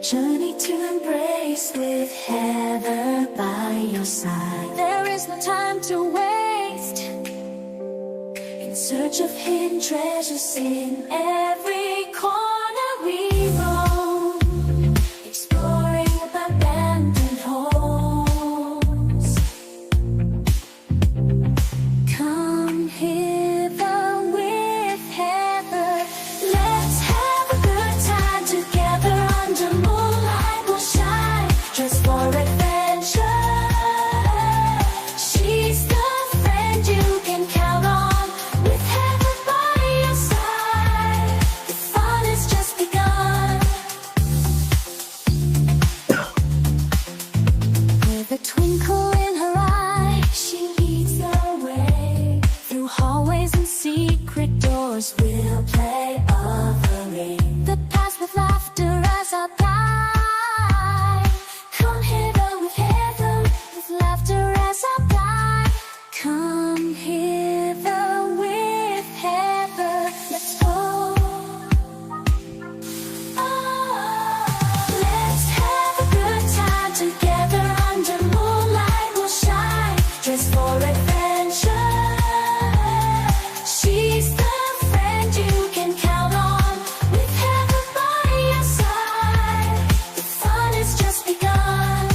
Journey to embrace with Heather by your side. There is no time to waste, in search of hidden treasures in every corner we roam, exploring abandoned homes. Come hither with Heather, let's have a good time together. Under moonlight we'll shine, dressed for adventure. She's the friend you can count on, with Heather by your side. The fun has just begun. With a twinkle in her eye, she leads the way. Through hallways and secret doors we'll play offering the past with laughter as our guide. Come hither with Heather, with laughter as our guide. Come hither with Heather, let's go. Let's have a good time together. Under moonlight we'll shine, dressed for adventure. She's the friend you can count on, with Heather by your side. The fun has just begun.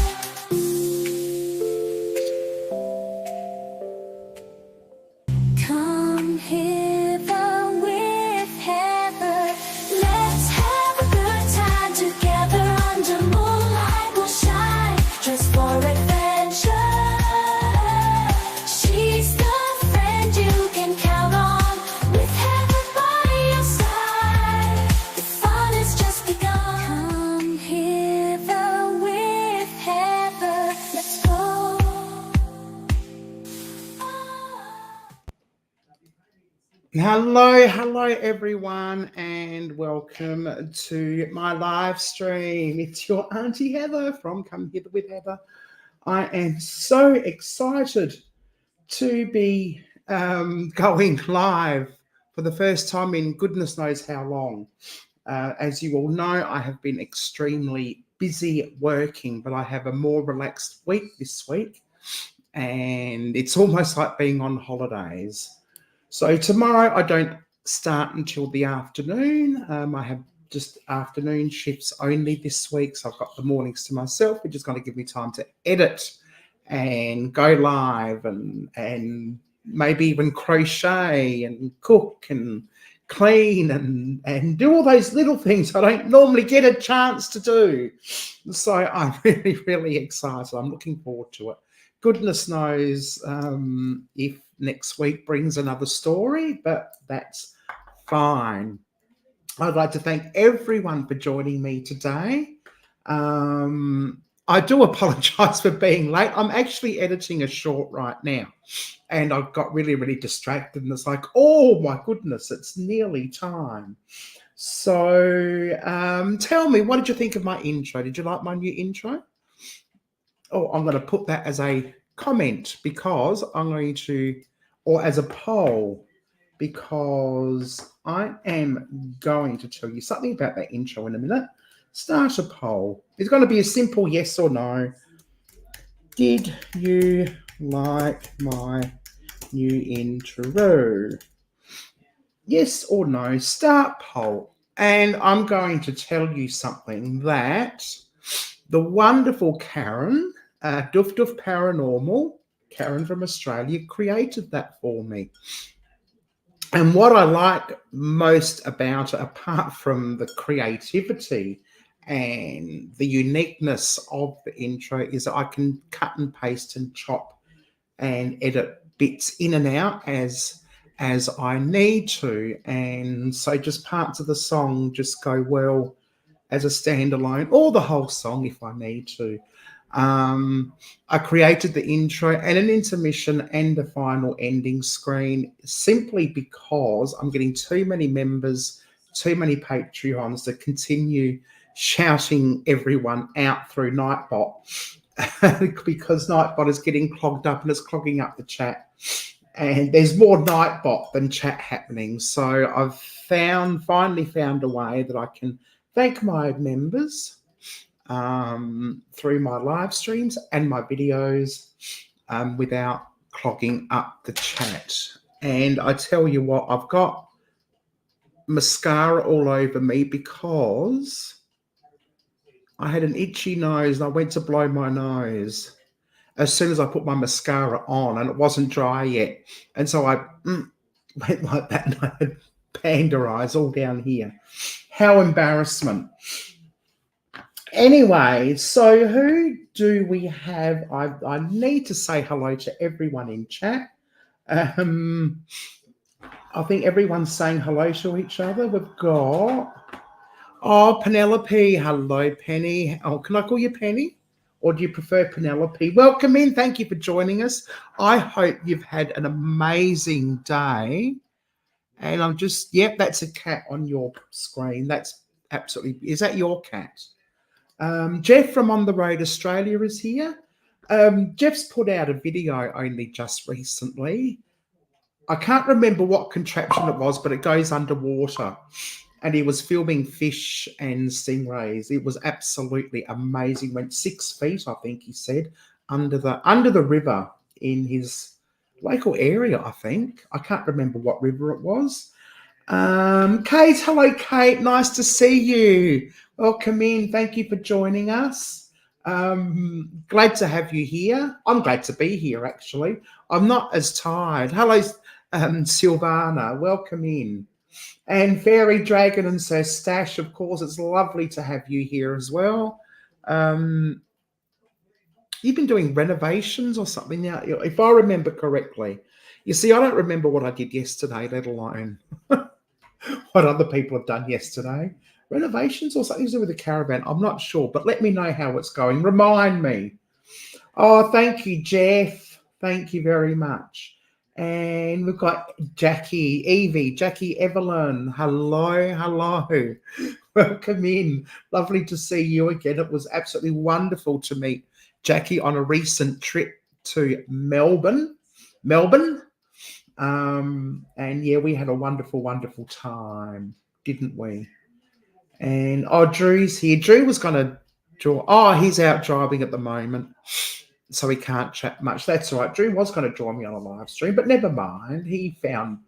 Come hither with Heather, let's have a good time together. Under moonlight we'll shine, dressed for adventure. She's the friend you can count on, with Heather by your side. The fun has just begun. Come hither with Heather, let's go. Hello everyone, and welcome to my live stream. It's your Auntie Heather from Come Hither with Heather. I am so excited to be going live for the first time in goodness knows how long. As you all know, I have been extremely busy working, but I have a more relaxed week this week, and it's almost like being on holidays. So tomorrow I don't start until the afternoon. I have just afternoon shifts only this week, so I've got the mornings to myself, which is going to give me time to edit and go live and maybe even crochet and cook and clean and do all those little things I don't normally get a chance to do. So I'm really, really excited. I'm looking forward to it. Goodness knows if next week brings another story, but that's fine. I'd like to thank everyone for joining me today. I do apologise for being late. I'm actually editing a short right now, and I got really, really distracted, and it's like, oh my goodness, it's nearly time. So tell me, what did you think of my intro? Did you like my new intro? Oh, I'm going to put that as a comment because I'm going to, or as a poll, because I am going to tell you something about that intro in a minute. Start a poll. It's going to be a simple yes or no. Did you like my new intro? Yes or no. Start poll. And I'm going to tell you something that the wonderful Karen, Doof Paranormal, Karen from Australia, created that for me. And what I like most about it, apart from the creativity and the uniqueness of the intro, is that I can cut and paste and chop and edit bits in and out as I need to. And so just parts of the song just go well as a standalone, or the whole song if I need to. I created the intro and an intermission and a final ending screen simply because I'm getting too many members, too many Patreons to continue shouting everyone out through Nightbot because Nightbot is getting clogged up and it's clogging up the chat. And there's more Nightbot than chat happening. So I've finally found a way that I can thank my members through my live streams and my videos without clogging up the chat. And I tell you what, I've got mascara all over me because I had an itchy nose and I went to blow my nose as soon as I put my mascara on and it wasn't dry yet. And so I went like that and I had panda eyes all down here. How embarrassment. Anyway, so who do we have? I need to say hello to everyone in chat. I think everyone's saying hello to each other. We've got, Penelope. Hello, Penny. Oh, can I call you Penny? Or do you prefer Penelope? Welcome in. Thank you for joining us. I hope you've had an amazing day. And I'm just, yep, that's a cat on your screen. That's absolutely, is that your cat? Jeff from On the Road Australia is here. Jeff's put out a video only just recently. I can't remember what contraption it was, but it goes underwater. And he was filming fish and stingrays. It was absolutely amazing. Went 6 feet, I think he said, under the river in his local area, I think. I can't remember what river it was. Kate, hello, Kate. Nice to see you. Welcome in. Thank you for joining us. Glad to have you here. I'm glad to be here, actually. I'm not as tired. Hello, Silvana. Welcome in. And Fairy Dragon and Sir Stash, of course. It's lovely to have you here as well. You've been doing renovations or something now, if I remember correctly. You see, I don't remember what I did yesterday, let alone what other people have done yesterday. Renovations or something to do with the caravan. I'm not sure, but let me know how it's going. Remind me. Oh, thank you, Jeff. Thank you very much. And we've got Jackie, Evie, Jackie Evelyn. Hello, hello. Welcome in. Lovely to see you again. It was absolutely wonderful to meet Jackie on a recent trip to Melbourne. And yeah, we had a wonderful, wonderful time, didn't we? And Drew's here. Drew was going to draw. Oh, he's out driving at the moment, so he can't chat much. That's all right. Drew was going to join me on a live stream, but never mind. He found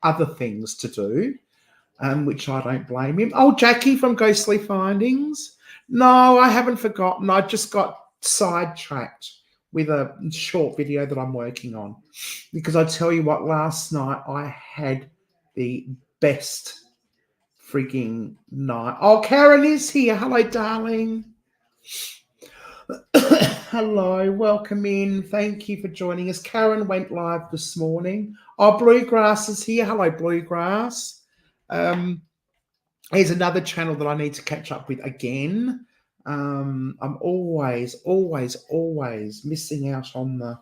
other things to do, which I don't blame him. Oh, Jackie from Ghostly Findings. No, I haven't forgotten. I just got sidetracked with a short video that I'm working on, because I tell you what, last night I had the best freaking night. Oh, Karen is here. Hello, darling. Hello, welcome in. Thank you for joining us. Karen went live this morning. Oh, Bluegrass is here. Hello, Bluegrass. Here's another channel that I need to catch up with again. I'm always missing out on the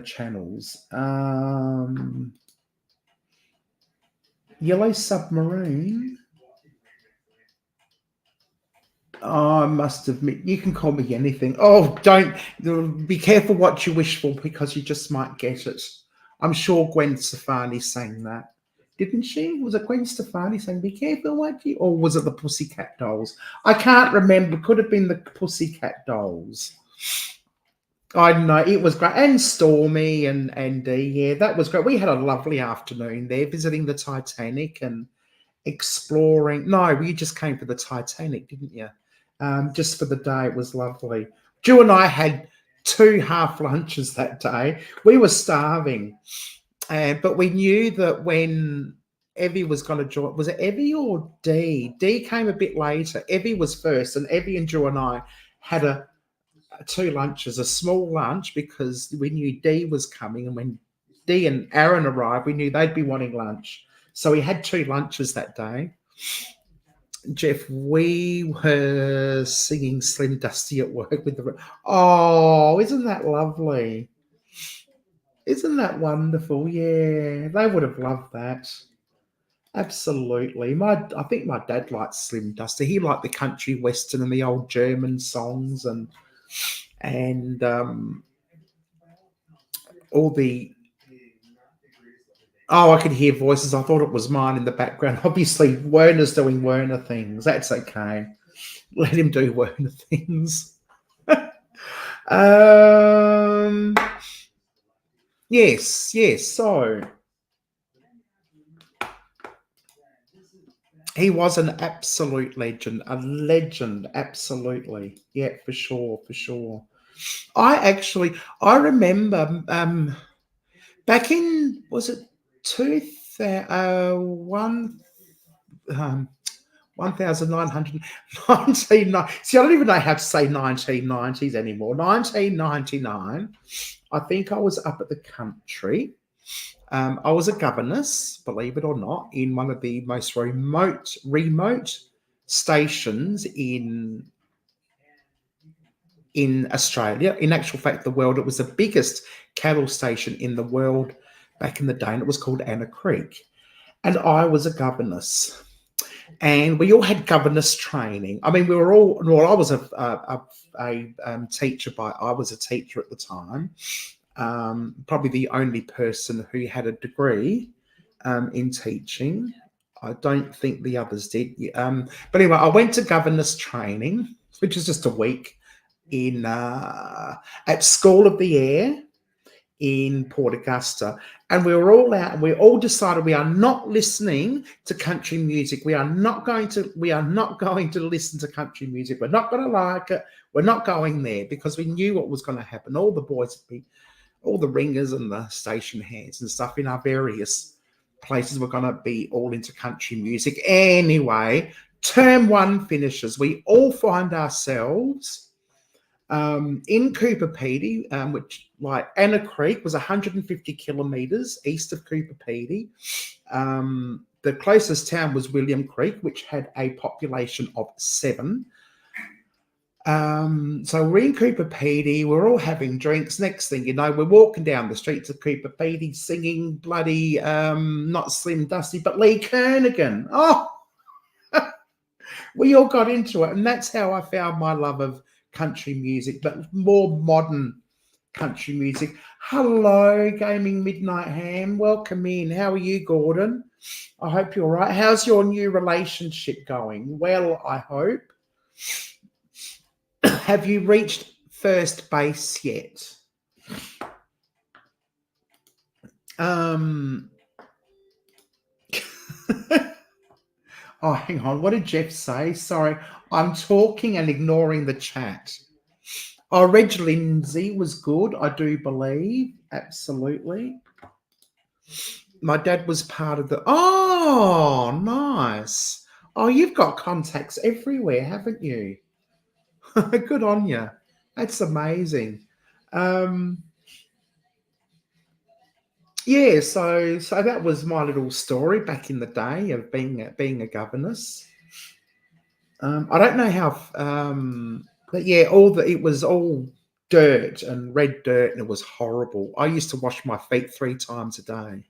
channels. Yellow Submarine. Oh, I must admit, you can call me anything. Oh, don't be careful what you wish for, because you just might get it. I'm sure Gwen Stefani sang that. Didn't she? Was it Gwen Stefani saying, be careful what you... Or was it the Pussycat Dolls? I can't remember. Could have been the Pussycat Dolls. I don't know. It was great. And Stormy and yeah, that was great. We had a lovely afternoon there visiting the Titanic and exploring. No, you just came for the Titanic, didn't you? Just for the day. It was lovely. Drew and I had 2 half lunches that day. We were starving. But we knew that when Evie was going to join, was it Evie or Dee? Dee came a bit later. Evie was first, and Evie and Drew and I had 2 lunches, a small lunch, because we knew Dee was coming, and when Dee and Aaron arrived, we knew they'd be wanting lunch. So we had 2 lunches that day. Jeff, we were singing Slim Dusty at work with the... Oh, isn't that lovely? Isn't that wonderful? Yeah, they would have loved that. Absolutely. I think my dad liked Slim Dusty. He liked the country western and the old German songs and all the... Oh, I could hear voices. I thought it was mine in the background. Obviously, Werner's doing Werner things. That's okay. Let him do Werner things. um, yes. So he was an absolute legend, absolutely. Yeah, for sure. I remember back in, was it 2001, 1990. See, I don't even know how to say 1990s anymore. 1999, I think I was up at the country. I was a governess, believe it or not, in one of the most remote stations in Australia. In actual fact, the world. It was the biggest cattle station in the world back in the day, and it was called Anna Creek. And I was a governess. And we all had governess training. I mean, we were all. Well, I was a teacher. I was a teacher at the time. Probably the only person who had a degree in teaching. I don't think the others did. But anyway, I went to governess training, which is just a week in at School of the Air in Port Augusta, and we were all out and we all decided we are not listening to country music. We are not going to listen to country music. We're not going to like it. We're not going there, because we knew what was going to happen. All the boys would be, all the ringers and the station hands and stuff in our various places were going to be all into country music. Anyway, term one finishes. We all find ourselves in Cooper Pedy, which, like, Anna Creek was 150 kilometres east of Cooper Pedy. The closest town was William Creek, which had a population of 7. So we're in Cooper Pedy, we're all having drinks. Next thing you know, we're walking down the streets of Cooper Pedy singing bloody, not Slim Dusty, but Lee Kernaghan. Oh, we all got into it. And that's how I found my love of country music, but more modern country music. Hello, Gaming Midnight Ham. Welcome in. How are you, Gordon? I hope you're all right. How's your new relationship going? Well, I hope. Have you reached first base yet? Oh, hang on. What did Jeff say? Sorry, I'm talking and ignoring the chat. Oh, Reg Lindsay was good, I do believe. Absolutely. My dad was part of the... Oh, nice. Oh, you've got contacts everywhere, haven't you? Good on you. That's amazing. Yeah, so that was my little story back in the day of being a governess. I don't know how, but yeah, it was all dirt and red dirt, and it was horrible. I used to wash my feet 3 times a day.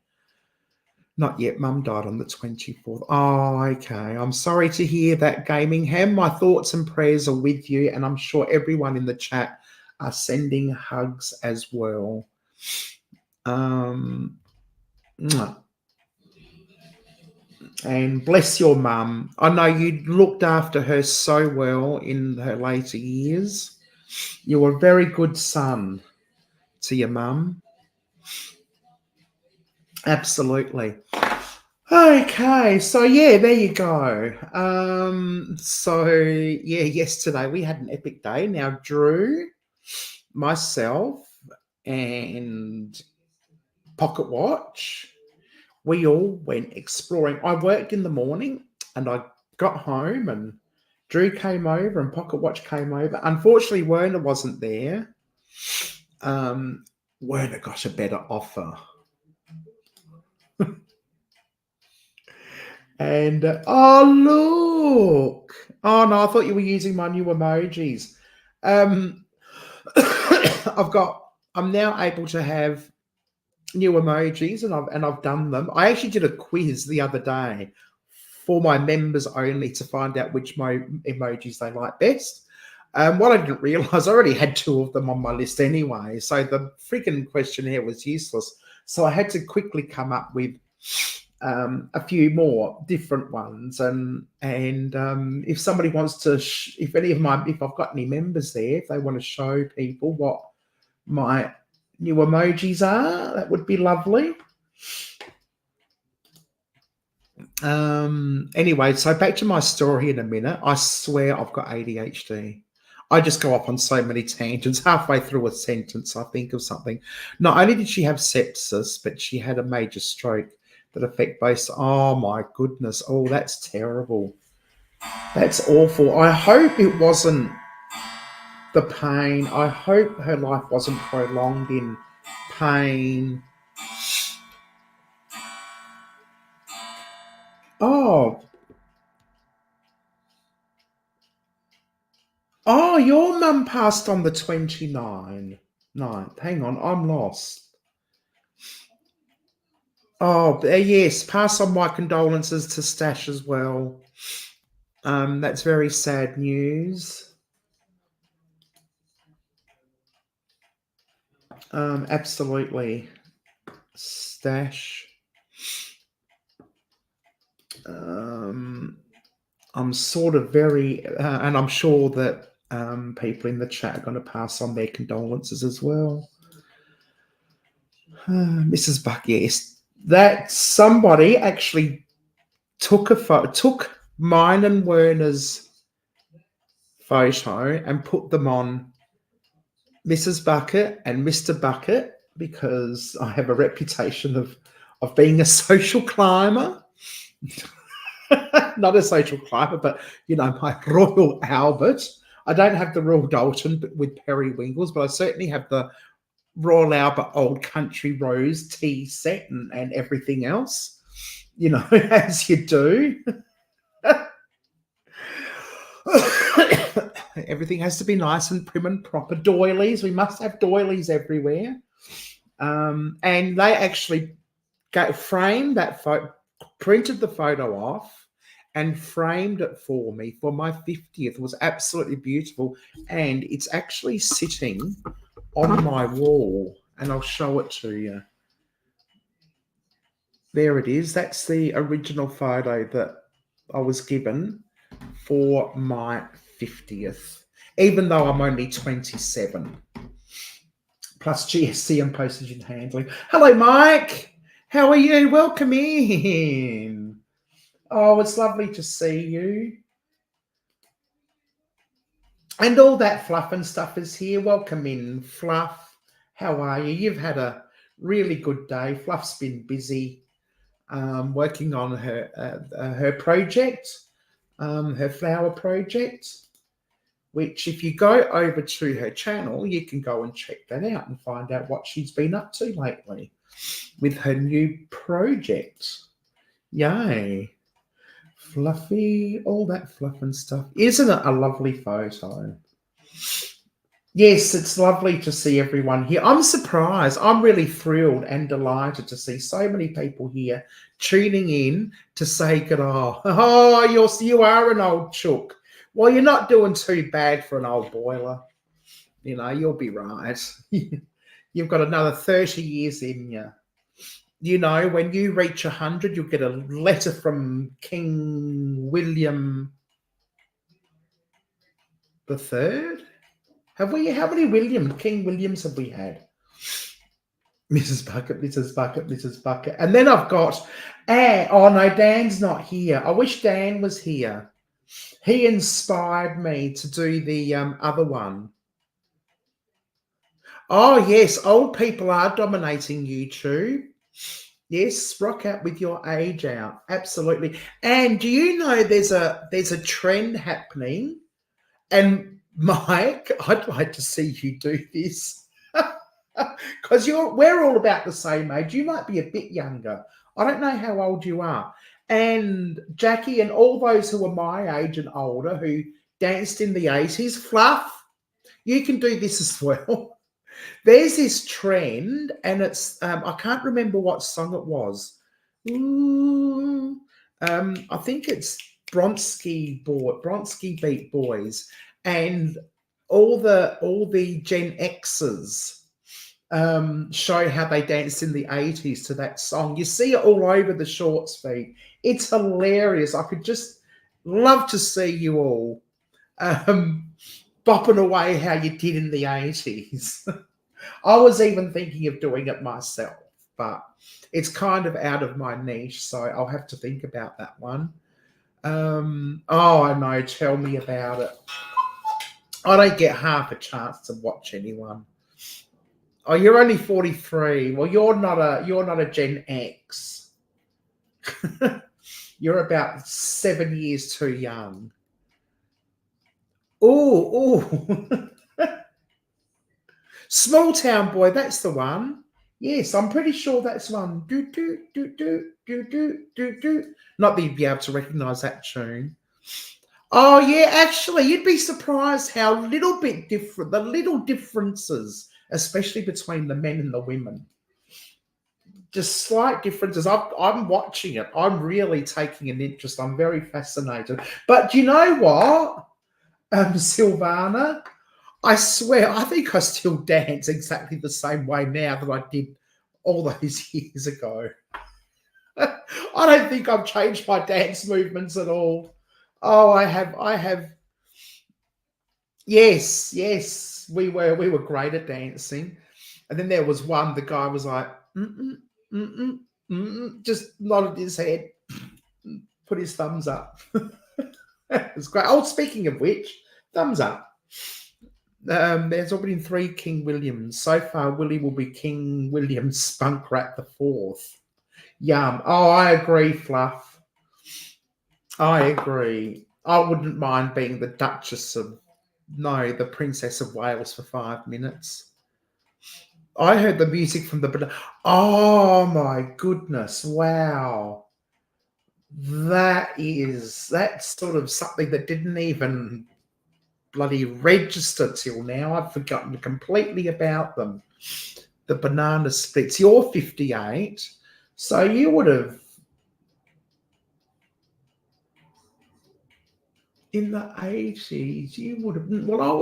Not yet. Mum died on the 24th. Oh, okay. I'm sorry to hear that, Gaming Ham. My thoughts and prayers are with you, and I'm sure everyone in the chat are sending hugs as well. And bless your mum. I know you looked after her so well in her later years. You were a very good son to your mum. Absolutely. Okay, so yeah, there you go. So yeah, yesterday we had an epic day. Now Drew, myself, and Pocket Watch, we all went exploring. I worked in the morning and I got home and Drew came over and Pocket Watch came over. Unfortunately, Werner wasn't there. Werner got a better offer. And oh, look. Oh no, I thought you were using my new emojis. I'm now able to have new emojis, and I've done them. I actually did a quiz the other day for my members only to find out which emojis they like best. What I didn't realize, I already had 2 of them on my list anyway, so the freaking questionnaire was useless. So I had to quickly come up with a few more different ones, and if somebody wants to, if I've got any members there, if they want to show people what my new emojis are, that would be lovely. Anyway, so back to my story in a minute. I swear I've got ADHD. I just go off on so many tangents. Halfway through a sentence, I think of something. Not only did she have sepsis, but she had a major stroke that affect both. Oh my goodness. Oh, that's terrible. That's awful. I hope it wasn't the pain. I hope her life wasn't prolonged in pain. Oh, your mum passed on the 29th. Hang on, I'm lost. Oh, yes, pass on my condolences to Stash as well. That's very sad news. Absolutely. Stash. I'm sort of very, and I'm sure that people in the chat are going to pass on their condolences as well. Mrs. Buck, yes, that somebody actually took mine and Werner's photo and put them on Mrs. Bucket and Mr. Bucket, because I have a reputation of being a social climber. Not a social climber, but, my Royal Albert. I don't have the Royal Dalton with periwinkles, but I certainly have the Royal Albert Old Country Rose tea set and everything else, as you do. Everything has to be nice and prim and proper. Doilies, we must have doilies everywhere. And they actually framed that photo, printed the photo off and framed it for me for my 50th. It was absolutely beautiful. And it's actually sitting on my wall, and I'll show it to you. There it is. That's the original photo that I was given for my 50th, even though I'm only 27, plus GST and postage and handling. Hello, Mike. How are you? Welcome in. Oh, it's lovely to see you. And all that fluff and stuff is here. Welcome in, Fluff. How are you? You've had a really good day. Fluff's been busy working on her project, her flower project, which if you go over to her channel, you can go and check that out and find out what she's been up to lately with her new project. Yay. Fluffy, all that fluff and stuff. Isn't it a lovely photo? Yes, it's lovely to see everyone here. I'm surprised. I'm really thrilled and delighted to see so many people here tuning in to say good. Oh, you are an old chook. Well, you're not doing too bad for an old boiler. You'll be right. You've got another 30 years in you. When you reach 100, you'll get a letter from King William the Third. How many King Williams have we had? Mrs. Bucket, Mrs. Bucket, Mrs. Bucket. And then I've got Anne. Oh, no, Dan's not here. I wish Dan was here. He inspired me to do the other one. Oh, yes, old people are dominating YouTube. Yes, rock out with your age out. Absolutely. And do you know there's a trend happening? And Mike, I'd like to see you do this. Because we're all about the same age. You might be a bit younger. I don't know how old you are. And Jackie and all those who are my age and older who danced in the 80s, Fluff, you can do this as well. There's this trend, and it's I can't remember what song it was. Ooh, I think it's Bronski Beat Boys, and all the Gen Xers show how they danced in the 80s to that song. You see it all over the shorts feed. It's hilarious. I could just love to see you all bopping away how you did in the 80s. I was even thinking of doing it myself, but it's kind of out of my niche, so I'll have to think about that one. Oh, I know. Tell me about it. I don't get half a chance to watch anyone. Oh, you're only 43. Well, you're not a Gen X. You're about 7 years too young. Oh. Small Town Boy, that's the one. Yes, I'm pretty sure that's one. Do do do do do do do do. Not that you'd be able to recognise that tune. Oh yeah, actually, you'd be surprised how little bit different, the little differences, especially between the men and the women. Just slight differences. I'm watching it. I'm really taking an interest. I'm very fascinated. But do you know what, Silvana? I swear, I think I still dance exactly the same way now that I did all those years ago. I don't think I've changed my dance movements at all. Oh, I have. Yes, we were great at dancing. And then there was one, the guy was like, just nodded his head, put his thumbs up. It was great. Oh, speaking of which, thumbs up. There's already been 3 King Williams. So far, Willie will be King William Spunk Rat the 4th. Yum. Oh, I agree, Fluff. I agree. I wouldn't mind being the the Princess of Wales for 5 minutes. I heard the music from the... Oh, my goodness. Wow. That's sort of something that didn't even bloody register till now. I've forgotten completely about them. The banana splits. You're 58, so you would have in the 80s. You would have. Well, I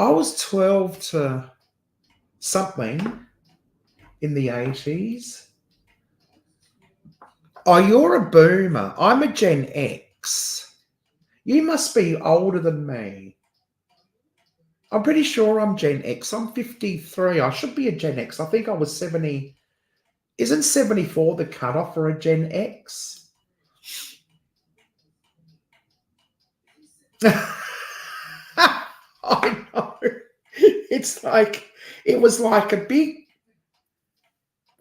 was 12 to something in the 80s. Oh, you're a boomer. I'm a Gen X. You must be older than me. I'm pretty sure I'm Gen X. I'm 53. I should be a Gen X. I think I was 70. Isn't 74 the cutoff for a Gen X? I know. It was like a big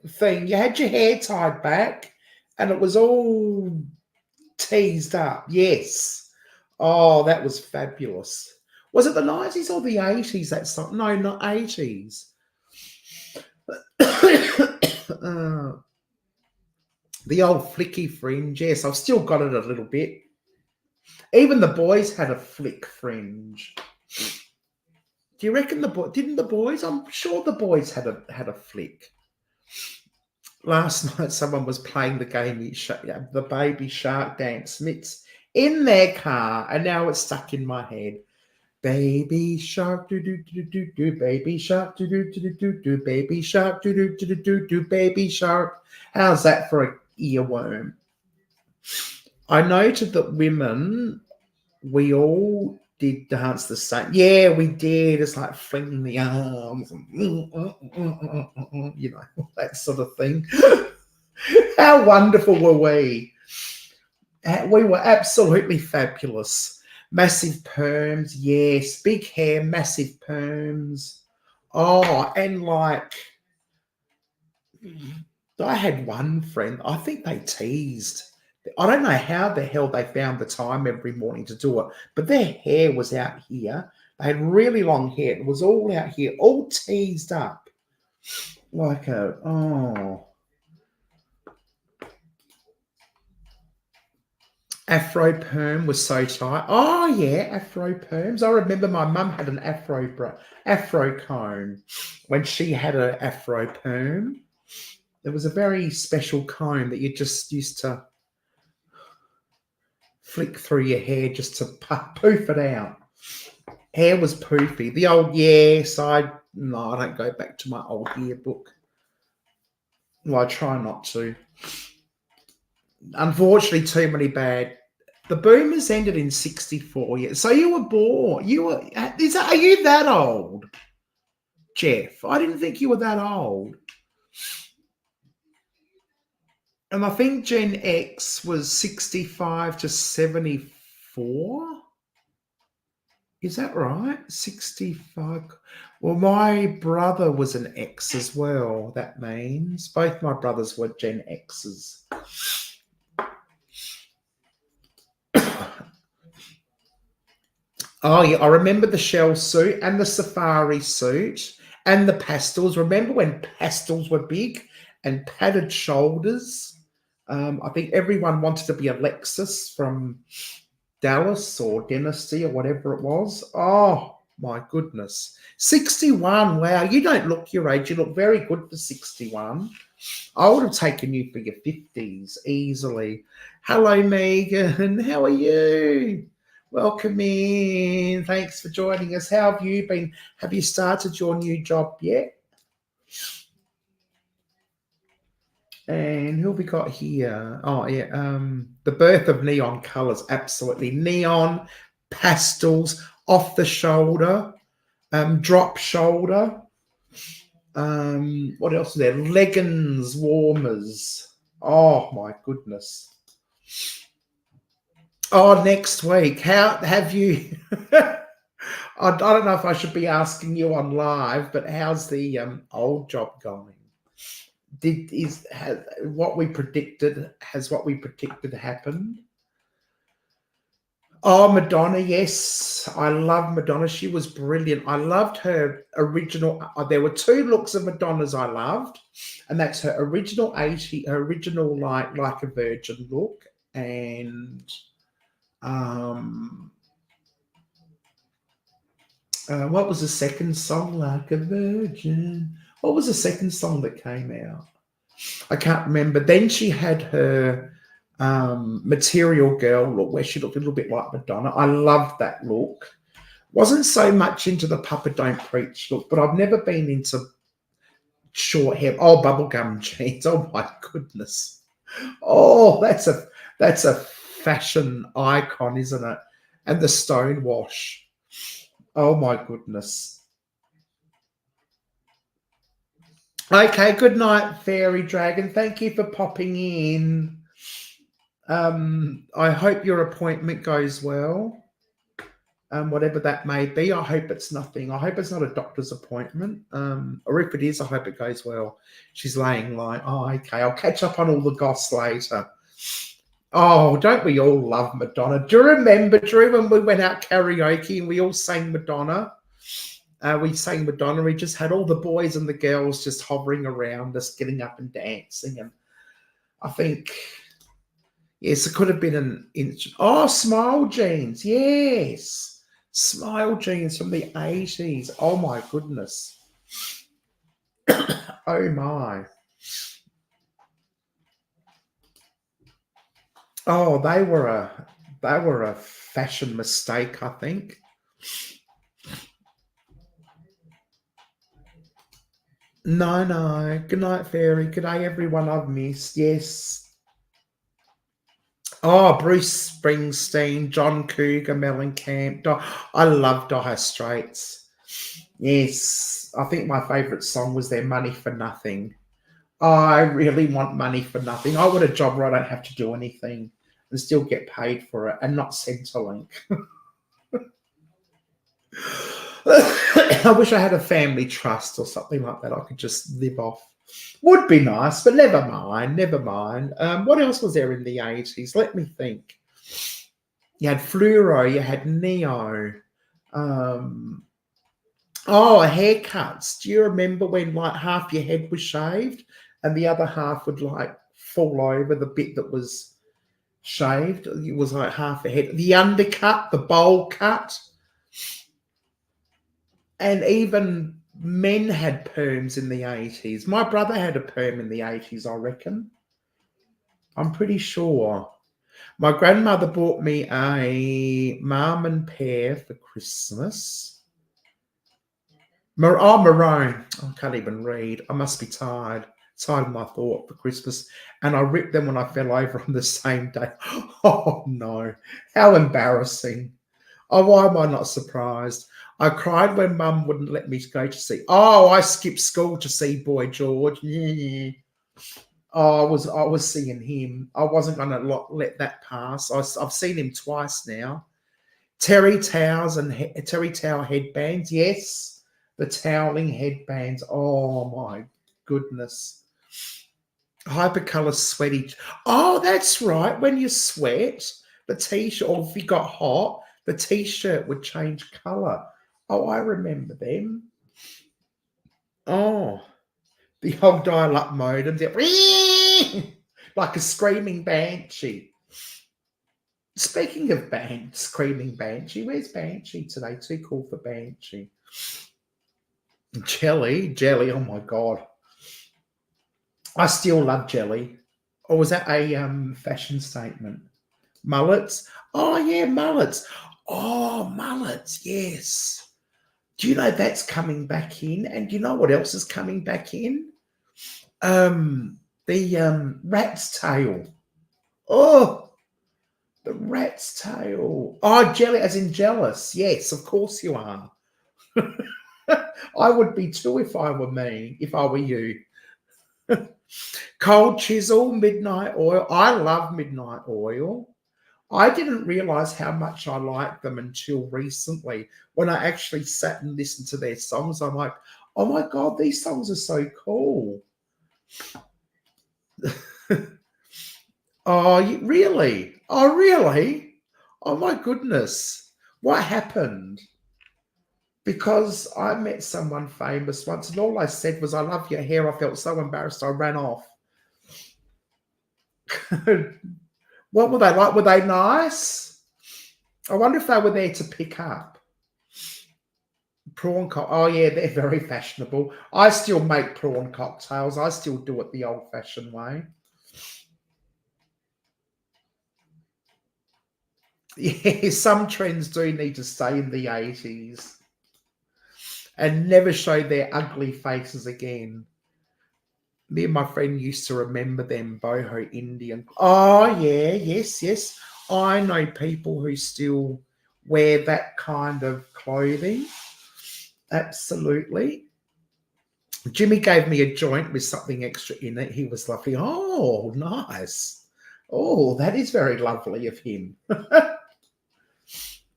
thing. You had your hair tied back and it was all teased up. Yes. Oh, that was fabulous. Was it the 90s or the 80s? No, not 80s. The old flicky fringe. Yes, I've still got it a little bit. Even the boys had a flick fringe. Do you reckon didn't the boys? I'm sure the boys had a flick. Last night, someone was playing the game, the Baby Shark dance mitts in their car, and now it's stuck in my head. Baby shark, do do do do do, baby shark, do do do do do, baby shark, do do do do do, baby shark. How's that for an earworm? I noted that women, we all did dance the same. Yeah, we did. It's like flinging the arms, and, that sort of thing. How wonderful were we? We were absolutely fabulous. Massive perms, yes. Big hair, massive perms. Oh, and like, I had one friend, I think they teased. I don't know how the hell they found the time every morning to do it, but their hair was out here. They had really long hair. It was all out here, all teased up. Like Afro perm was so tight. Oh, yeah, Afro perms. I remember my mum had an Afro comb when she had an Afro perm. There was a very special comb that you just used to flick through your hair just to poof it out. Hair was poofy. The old, yes, I No, I don't go back to my old yearbook. Well, I try not to. Unfortunately, too many bad. The boomers ended in 64 years. So you were born. Are you that old, Jeff? I didn't think you were that old. And I think Gen X was 65 to 74. Is that right? 65. Well, my brother was an X as well. That means both my brothers were Gen X's. Oh, yeah. I remember the shell suit and the safari suit and the pastels. Remember when pastels were big and padded shoulders? I think everyone wanted to be Alexis from Dallas or Dynasty or whatever it was. Oh, my goodness. 61. Wow. You don't look your age. You look very good for 61. I would have taken you for your 50s easily. Hello, Megan. How are you? Welcome in. Thanks for joining us. How have you been? Have you started your new job yet? And who have we got here? Oh, yeah. The birth of neon colors. Absolutely. Neon, pastels, off the shoulder, drop shoulder. What else is there? Leggings, warmers. Oh, my goodness. Oh, next week. How have you? I don't know if I should be asking you on live, but how's the old job going? Has what we predicted happened? Oh, Madonna, yes. I love Madonna. She was brilliant. I loved her original. There were two looks of Madonna's I loved, and that's her original 80, her original like a virgin look, and what was the second song? Like a Virgin. What was the second song that came out? I can't remember. Then she had her Material Girl look where she looked a little bit like Madonna. I loved that look. Wasn't so much into the Papa Don't Preach look, but I've never been into short hair. Oh, bubblegum jeans. Oh my goodness. Oh, that's a fashion icon, isn't it? And the stonewash. Oh my goodness. Okay, good night, Fairy Dragon. Thank you for popping in. I hope your appointment goes well. Whatever that may be, I hope it's nothing. I hope it's not a doctor's appointment. Or if it is, I hope it goes well. She's laying like, oh, okay, I'll catch up on all the goss later. Oh, don't we all love Madonna? Do you remember, Drew, when we went out karaoke and we all sang Madonna? We sang Madonna. We just had all the boys and the girls just hovering around us, getting up and dancing. And I think, yes, it could have been Smile Jeans. Yes. Smile Jeans from the 80s. Oh, my goodness. Oh, my. Oh, they were a fashion mistake, I think. No. Good night, Fairy. Good day, everyone I've missed. Yes. Oh, Bruce Springsteen, John Cougar, Mellencamp. I love Dire Straits. Yes. I think my favourite song was their Money for Nothing. I really want money for nothing. I want a job where I don't have to do anything and still get paid for it and not Centrelink. I wish I had a family trust or something like that I could just live off. Would be nice, but never mind. What else was there in the 80s? Let me think. You had fluoro, you had neo. Haircuts. Do you remember when like half your head was shaved and the other half would like fall over the bit that was shaved? It was like half a head. The undercut, the bowl cut. And even men had perms in the 80s. My brother had a perm in the 80s, I reckon. I'm pretty sure. My grandmother bought me a Marmon pear for Christmas. Maroon. I can't even read. I must be tired. Tired of my thought for Christmas. And I ripped them when I fell over on the same day. Oh, no. How embarrassing. Oh, why am I not surprised? I cried when Mum wouldn't let me go to see. Oh, I skipped school to see Boy George. Yeah. Oh, I was seeing him. I wasn't going to let that pass. I've seen him twice now. Terry towels and terry towel headbands. Yes, the toweling headbands. Oh my goodness. Hypercolor sweaty. Oh, that's right. When you sweat, the t-shirt, or if you got hot, the t-shirt would change color. Oh, I remember them. Oh, the old dial-up modem, like a screaming banshee. Speaking of screaming banshee, where's Banshee today? Too cool for Banshee. Jelly. Oh my god, I still love jelly. Or was that a fashion statement? Mullets. Oh yeah, mullets. Oh, mullets. Yes. Do you know that's coming back in? And do you know what else is coming back in? The rat's tail. Oh, the rat's tail. Oh, jelly, as in jealous. Yes, of course you are. I would be too if I were me, if I were you. Cold chisel, midnight oil. I love midnight oil. I didn't realize how much I liked them until recently when I actually sat and listened to their songs. I'm like, oh my God, these songs are so cool. Oh, really? Oh, really? Oh, my goodness. What happened? Because I met someone famous once, and all I said was, I love your hair. I felt so embarrassed, I ran off. What were they like? Were they nice? I wonder if they were there to pick up. Prawn cocktail. Oh, yeah, they're very fashionable. I still make prawn cocktails. I still do it the old-fashioned way. Yeah, some trends do need to stay in the 80s and never show their ugly faces again. Me and my friend used to remember them, boho Indian. Oh, yeah, yes. I know people who still wear that kind of clothing. Absolutely. Jimmy gave me a joint with something extra in it. He was lovely. Oh, nice. Oh, that is very lovely of him.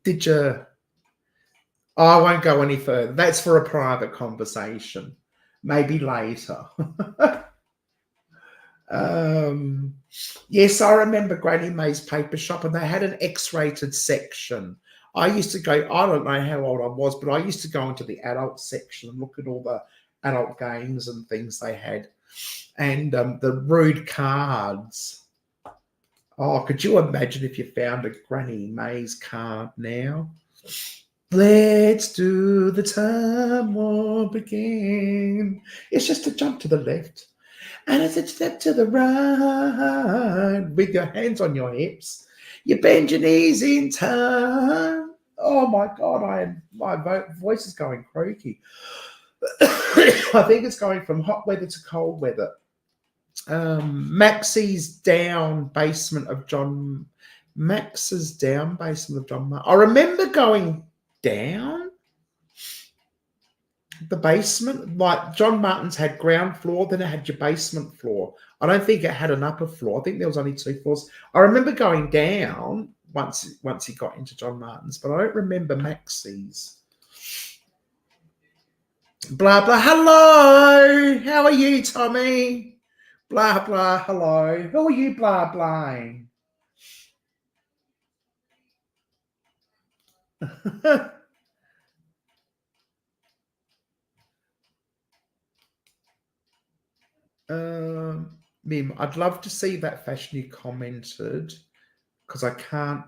Did you? Oh, I won't go any further. That's for a private conversation. Maybe later. Yes, I remember Granny May's paper shop, and they had an X-rated section. I used to go, I don't know how old I was, but I used to go into the adult section and look at all the adult games and things they had. And the rude cards. Oh, could you imagine if you found a Granny May's card now? Let's do the time warp again. It's just a jump to the left. And it's a step to the right with your hands on your hips. You bend your knees in time. Oh my God, my voice is going croaky. I think it's going from hot weather to cold weather. Max's down basement of John. Max's down basement of John. I remember going down the basement. Like John Martin's had ground floor, then it had your basement floor. I don't think it had an upper floor. I think there was only 2 floors. I remember going down once he got into John Martin's, but I don't remember Max's. Blah blah. Hello, how are you, Tommy? Blah blah. Hello. Who are you? Blah blahing. Mim, I'd love to see that fashion you commented because I can't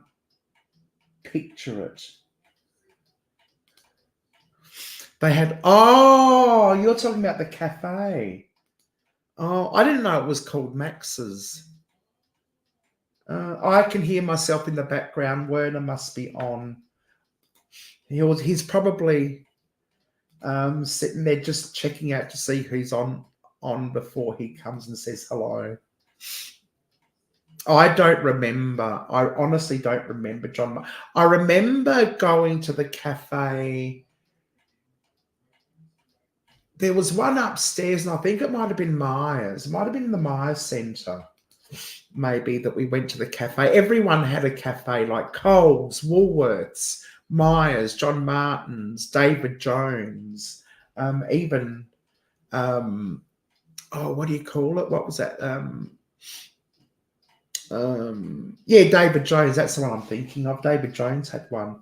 picture it. They had, oh, you're talking about the cafe. Oh, I didn't know it was called Max's. I can hear myself in the background. Werner must be on. He's probably, sitting there just checking out to see who's on before he comes and says hello. I don't remember. I honestly don't remember John. I remember going to the cafe. There was one upstairs, and I think it might have been Myers. It might have been in the Myers Centre, maybe, that we went to the cafe. Everyone had a cafe, like Coles, Woolworths, Myers, John Martin's, David Jones, even, what do you call it? What was that? David Jones. That's the one I'm thinking of. David Jones had one.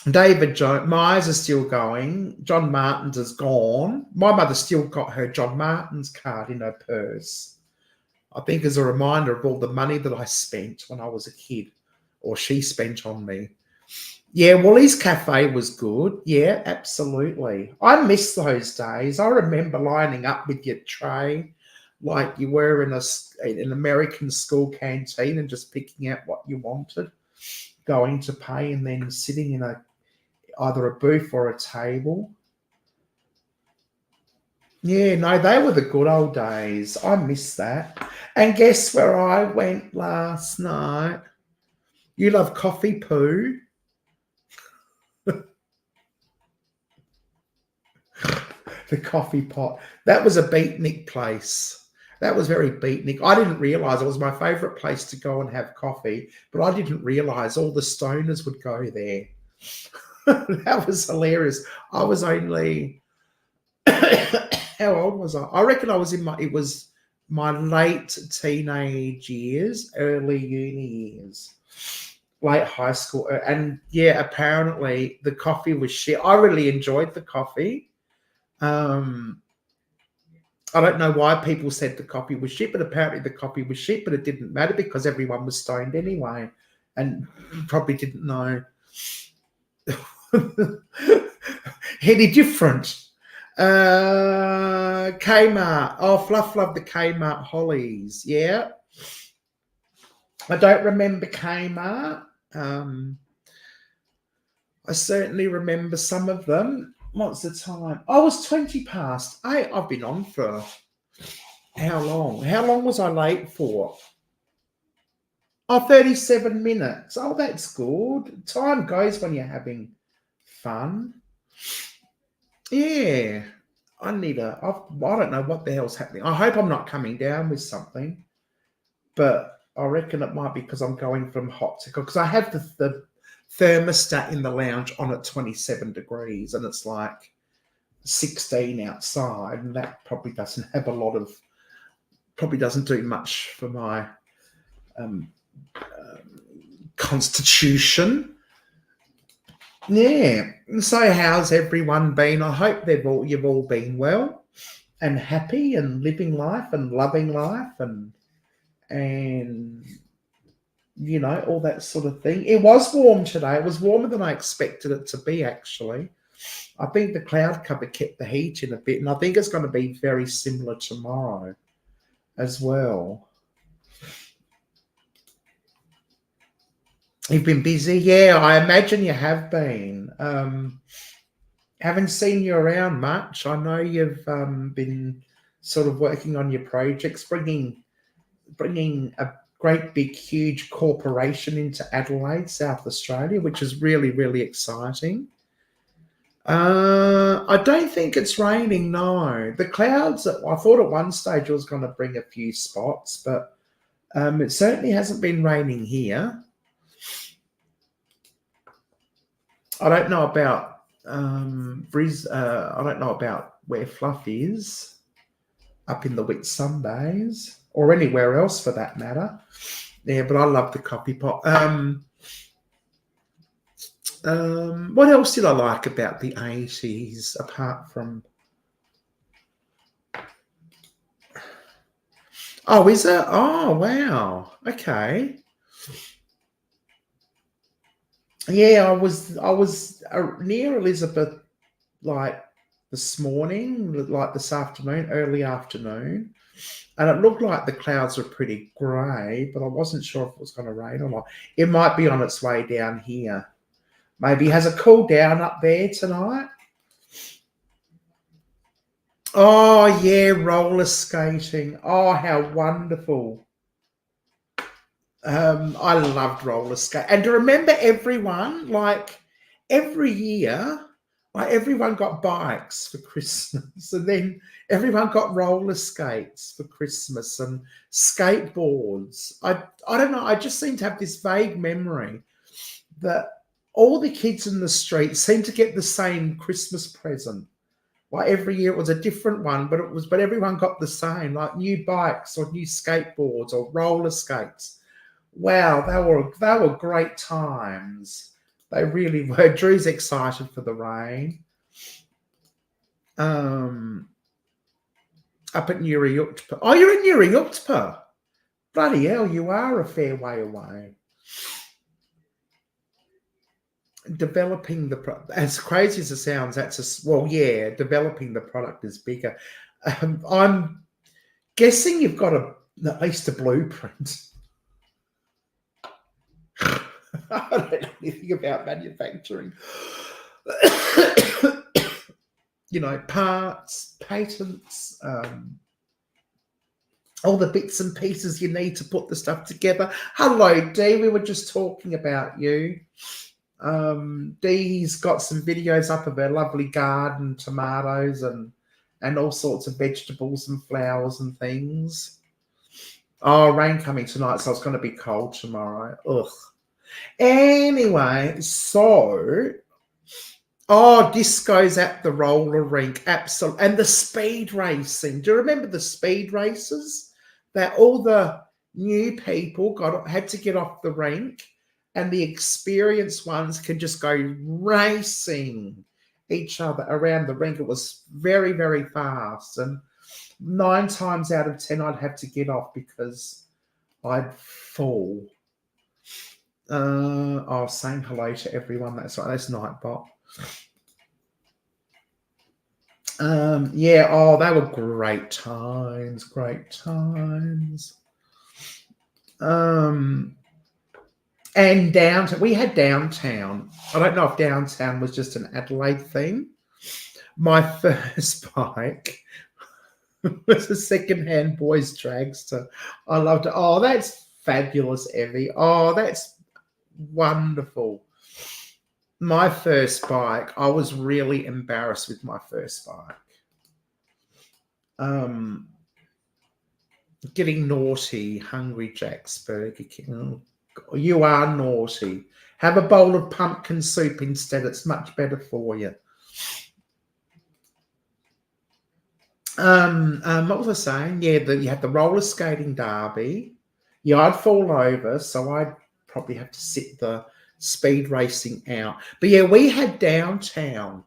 David Jones, Myers is still going. John Martin's is gone. My mother still got her John Martin's card in her purse, I think, as a reminder of all the money that I spent when I was a kid, or she spent on me. Yeah, Woolies Cafe was good. Yeah, absolutely. I miss those days. I remember lining up with your tray like you were in an American school canteen and just picking out what you wanted, going to pay, and then sitting in either a booth or a table. Yeah, no, they were the good old days. I miss that. And guess where I went last night? You love coffee poo? The coffee pot. That was a beatnik place. That was very beatnik. I didn't realise it was my favourite place to go and have coffee, but I didn't realise all the stoners would go there. That was hilarious. I was only, how old was I? I reckon I was it was my late teenage years, early uni years, late high school. And yeah, apparently the coffee was shit. I really enjoyed the coffee. I don't know why people said the coffee was shit, but apparently the coffee was shit, but it didn't matter because everyone was stoned anyway and probably didn't know any different. Kmart. Oh, Fluff loved the Kmart Hollies. Yeah. I don't remember Kmart. I certainly remember some of them. What's the time? I was 20 past 8. I've been on for how long? How long was I late for? Oh, 37 minutes. Oh, that's good. Time goes when you're having fun. Yeah. I don't know what the hell's happening. I hope I'm not coming down with something, but I reckon it might be because I'm going from hot to cold, because I have the thermostat in the lounge on at 27 degrees and it's like 16 outside, and that probably doesn't do much for my constitution. Yeah. So how's everyone been? I hope you've all been well and happy and living life and loving life and you know, all that sort of thing. It was warm today. It was warmer than I expected it to be, actually. I think the cloud cover kept the heat in a bit, and I think it's going to be very similar tomorrow as well. You've been busy? Yeah, I imagine you have been. Haven't seen you around much. I know you've been sort of working on your projects, bringing a great big huge corporation into Adelaide, South Australia, which is really, really exciting. I don't think it's raining, no. The clouds, I thought at one stage it was going to bring a few spots, but it certainly hasn't been raining here. I don't know about I don't know about where Fluff is, up in the Whitsundays or anywhere else for that matter. Yeah, but I love the coffee pot. What else did I like about the 80s apart from... Oh, is it? Oh, wow. Okay. Yeah, I was near Elizabeth like this morning, like this afternoon, early afternoon, and it looked like the clouds were pretty grey, but I wasn't sure if it was going to rain or not. It might be on its way down here. Maybe has it cooled down up there tonight? Oh, yeah, roller skating. Oh, how wonderful. I loved roller skate. And to remember everyone, like every year, like everyone got bikes for Christmas, and then everyone got roller skates for Christmas and skateboards. I don't know, I just seem to have this vague memory that all the kids in the street seemed to get the same Christmas present. Like every year it was a different one, but everyone got the same, like new bikes or new skateboards or roller skates. Wow, they were great times. They really were. Drew's excited for the rain. Um, Up at Newry Utpa. Oh, you're in Newry Utpa. Bloody hell, you are a fair way away. Developing as crazy as it sounds, yeah. Developing the product is bigger. I'm guessing you've got at least a blueprint. I don't know anything about manufacturing. Parts, patents, all the bits and pieces you need to put the stuff together. Hello, Dee. We were just talking about you. Dee's got some videos up of her lovely garden, tomatoes and all sorts of vegetables and flowers and things. Oh, rain coming tonight, so it's going to be cold tomorrow. Ugh. Anyway, so discos at the roller rink, absolutely, and the speed racing. Do you remember the speed races that all the new people had to get off the rink, and the experienced ones could just go racing each other around the rink? It was very, very fast, and 9 times out of 10 I'd have to get off because I'd fall. Saying hello to everyone. That's right. That's Nightbot. Yeah. They were great times. Great times. And downtown. We had downtown. I don't know if downtown was just an Adelaide thing. My first bike was a second-hand boys dragster. I loved it. Oh, that's fabulous, Evie. Oh, that's wonderful. My first bike, I was really embarrassed with my first bike. Getting naughty, Hungry Jack's, Burger King. Oh, you are naughty. Have a bowl of pumpkin soup instead. It's much better for you. What was I saying? Yeah, you had the roller skating derby. Yeah, I'd fall over, so I'd probably have to sit the speed racing out. But yeah, we had downtown,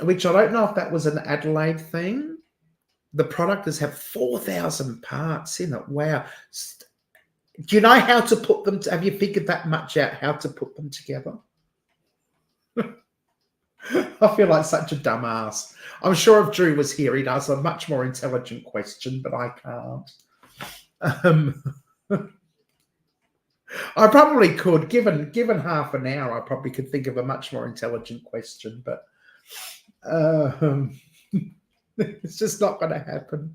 which I don't know if that was an Adelaide thing. The product does have 4,000 parts in it. Wow. Do you know how to put them? Have you figured that much out, how to put them together? I feel like such a dumbass. I'm sure if Drew was here, he'd ask a much more intelligent question, but I can't. I probably could, given half an hour, I probably could think of a much more intelligent question, but it's just not going to happen.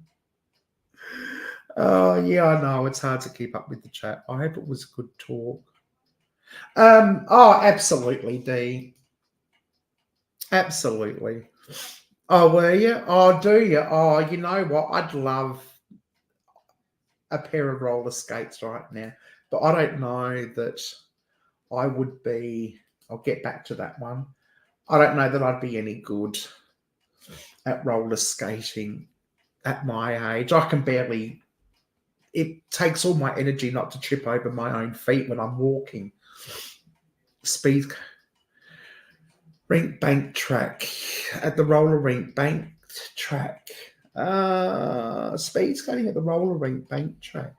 Oh, yeah, I know. It's hard to keep up with the chat. I hope it was good talk. Absolutely, Dee. Absolutely. Oh, were you? Oh, do you? Oh, you know what? I'd love a pair of roller skates right now, but I don't know that I would be. I'll get back to that one. I don't know that I'd be any good at roller skating at my age. I can barely. It takes all my energy not to trip over my own feet when I'm walking. Speed rink bank track at the roller rink bank track. Speed skating at the roller rink bank track.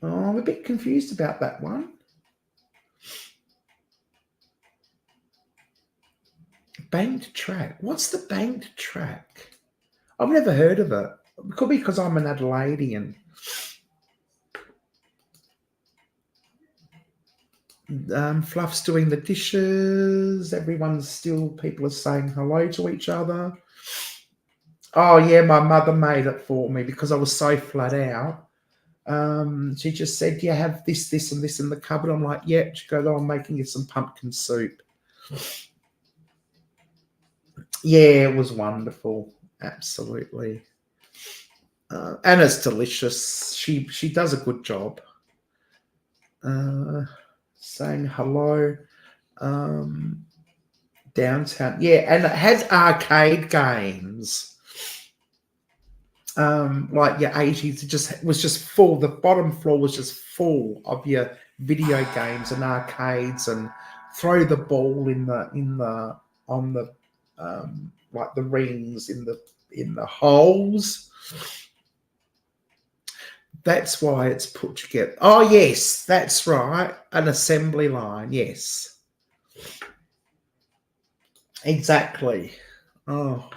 Oh, I'm a bit confused about that one. Banked track. What's the banked track? I've never heard of it. It could be because I'm an Adelaidean. Fluff's doing the dishes. People are saying hello to each other. Oh, yeah, my mother made it for me because I was so flat out. She just said, "You have this, this, and this in the cupboard." I'm like, "Yeah." She goes, "Oh, I'm making you some pumpkin soup." Yeah, it was wonderful. Absolutely. And it's delicious. She does a good job. Saying hello. Downtown. Yeah, and it had arcade games. Like your 80s, it was just full. The bottom floor was just full of your video games and arcades and throw the ball on the like the rings in the holes. That's why it's put together. Oh yes, that's right. An assembly line, yes. Exactly. Oh,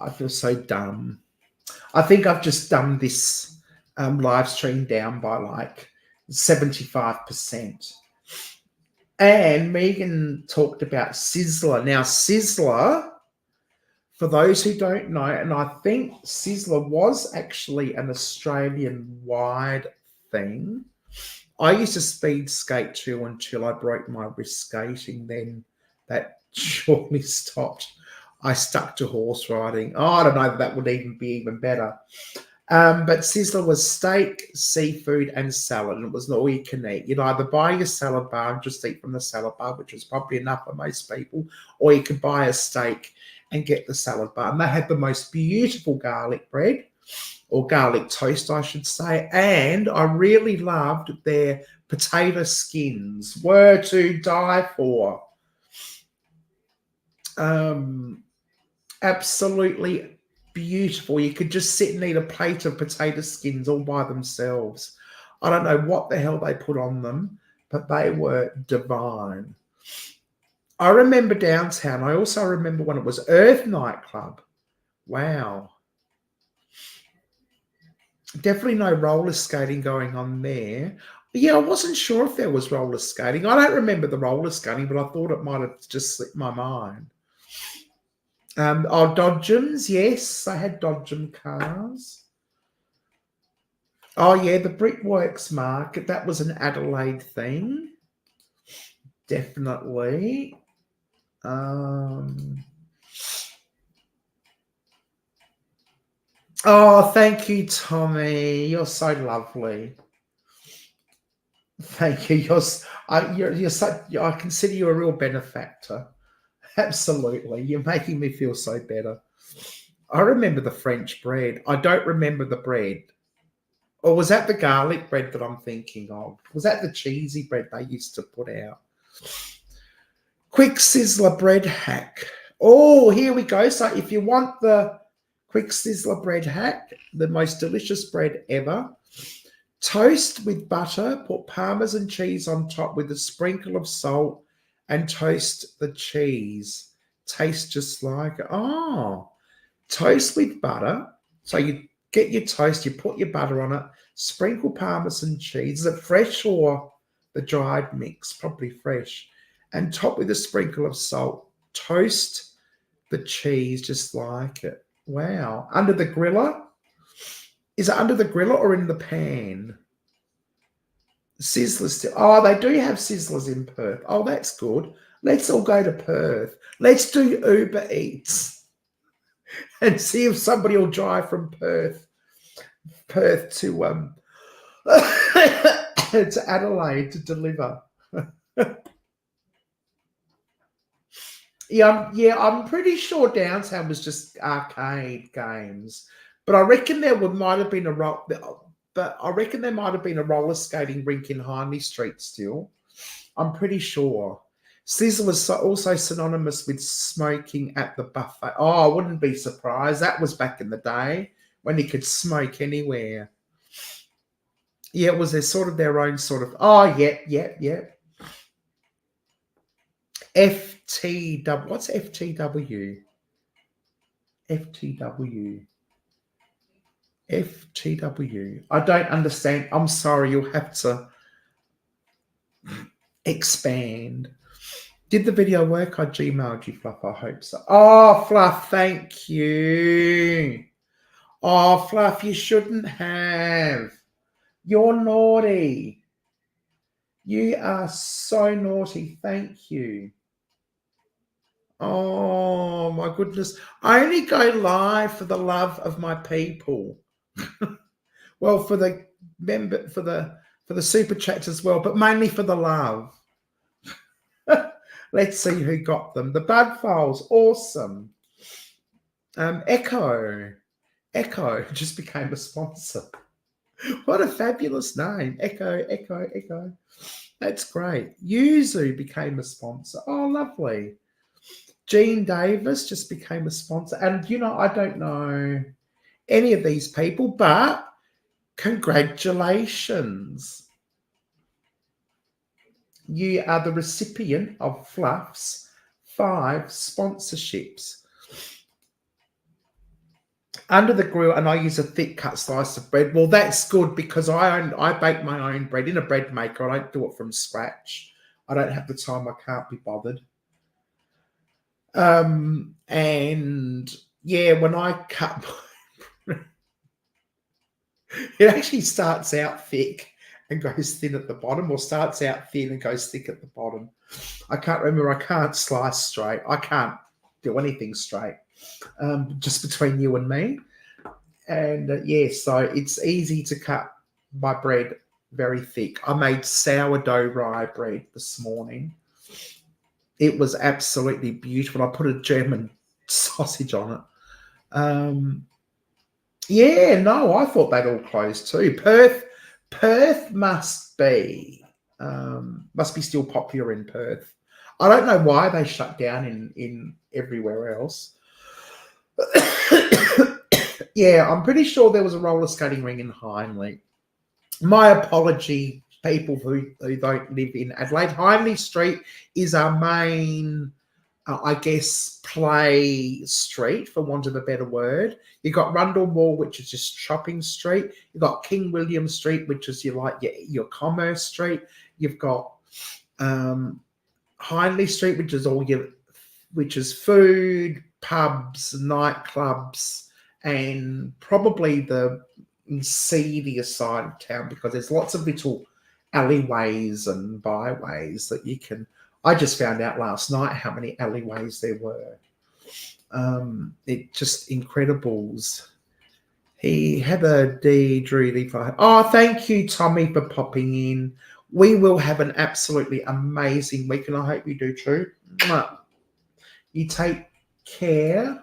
I feel so dumb. I think I've just done this live stream down by like 75%. And Megan talked about Sizzler. Now, Sizzler, for those who don't know, and I think Sizzler was actually an Australian-wide thing. I used to speed skate too until I broke my wrist skating. Then that shortly stopped. I stuck to horse riding. Oh, I don't know if that would even be even better. But Sizzler was steak, seafood, and salad, and it was all you can eat. You'd either buy your salad bar and just eat from the salad bar, which was probably enough for most people, or you could buy a steak and get the salad bar. And they had the most beautiful garlic bread, or garlic toast, I should say. And I really loved their potato skins, were to die for. Absolutely beautiful. You could just sit and eat a plate of potato skins all by themselves. I don't know what the hell they put on them, but they were divine. I remember downtown. I also remember when it was Earth Nightclub. Wow. Definitely no roller skating going on there. Yeah, I wasn't sure if there was roller skating. I don't remember the roller skating, but I thought it might have just slipped my mind. Dodgems, yes, I had Dodgem cars. Oh yeah, the Brickworks Market, that was an Adelaide thing. Definitely. Oh, thank you, Tommy. You're so lovely. Thank you. You're such. I consider you a real benefactor. Absolutely, you're making me feel so better. I remember the French bread. I don't remember the bread. Or was that the garlic bread that I'm thinking of? Was that the cheesy bread they used to put out? Quick Sizzler bread hack. Oh, here we go. So if you want the Quick Sizzler bread hack, the most delicious bread ever, toast with butter, put Parmesan cheese on top with a sprinkle of salt, and toast the cheese. Tastes just like, toast with butter. So you get your toast, you put your butter on it, sprinkle Parmesan cheese. Is it fresh or the dried mix? Probably fresh. And top with a sprinkle of salt. Toast the cheese just like it. Wow. Under the griller? Is it under the griller or in the pan? Sizzlers still. Oh, they do have Sizzlers in Perth. Oh, that's good. Let's all go to Perth. Let's do Uber Eats and see if somebody will drive from Perth to to Adelaide to deliver. Yeah, I'm pretty sure downtown was just arcade games, but I reckon might have been a roller skating rink in Hindley Street still. I'm pretty sure. Sizzle was also synonymous with smoking at the buffet. Oh, I wouldn't be surprised. That was back in the day when you could smoke anywhere. Yeah, it was their own sort of. Oh, yeah. FTW. What's FTW? FTW. FTW. I don't understand. I'm sorry. You'll have to. expand. Did the video work? I Gmailed you, Fluff. I hope so. Oh, Fluff, thank you. Oh, Fluff, you shouldn't have. You're naughty. You are so naughty. Thank you. Oh my goodness. I only go live for the love of my people. Well, for the member for the super chats as well, but mainly for the love. Let's see who got them. The Bud Files, awesome. Echo just became a sponsor. What a fabulous name. Echo. That's great. Yuzu became a sponsor. Oh, lovely. Jean Davis just became a sponsor. And, I don't know any of these people, but congratulations. You are the recipient of Fluff's 5 sponsorships. Under the grill, and I use a thick cut slice of bread. Well, that's good because I bake my own bread in a bread maker. I don't do it from scratch. I don't have the time. I can't be bothered. And yeah, when I cut, it actually starts out thick and goes thin at the bottom, or starts out thin and goes thick at the bottom. I can't remember. I can't slice straight. I can't do anything straight. Just between you and me. And so it's easy to cut my bread very thick. I made sourdough rye bread this morning. It was absolutely beautiful. I put a German sausage on it. I thought they'd all closed too. Perth must be still popular in Perth. I don't know why they shut down in everywhere else. Yeah, I'm pretty sure there was a roller skating ring in Hindley. My apology, people who don't live in Adelaide. Hindley Street is our main, play street, for want of a better word. You've got Rundle Mall, which is just shopping street. You've got King William Street, which is your commerce street. You've got Hindley Street, which is food, pubs, nightclubs, and probably the seedier side of town, because there's lots of little alleyways and byways that you can. I just found out last night how many alleyways there were. It just incredibles. He had a D, Drew the fire. Oh, thank you, Tommy, for popping in. We will have an absolutely amazing week, and I hope you do too. You take care,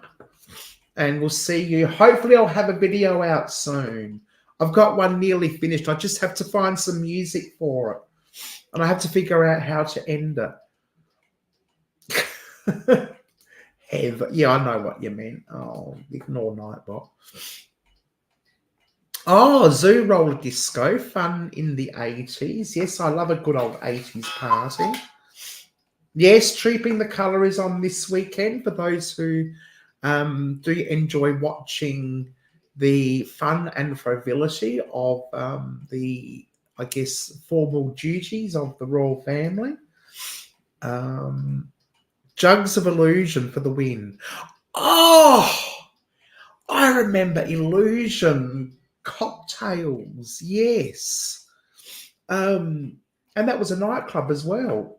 and we'll see you. Hopefully, I'll have a video out soon. I've got one nearly finished. I just have to find some music for it, and I have to figure out how to end it. Yeah, I know what you meant. Oh, ignore Nightbot. Oh, Zoo Roller Disco, fun in the 80s. Yes, I love a good old 80s party. Yes, Trooping the Colour is on this weekend for those who do enjoy watching the fun and frivolity of the, formal duties of the royal family. Jugs of Illusion for the win. Oh, I remember Illusion cocktails. Yes. And that was a nightclub as well.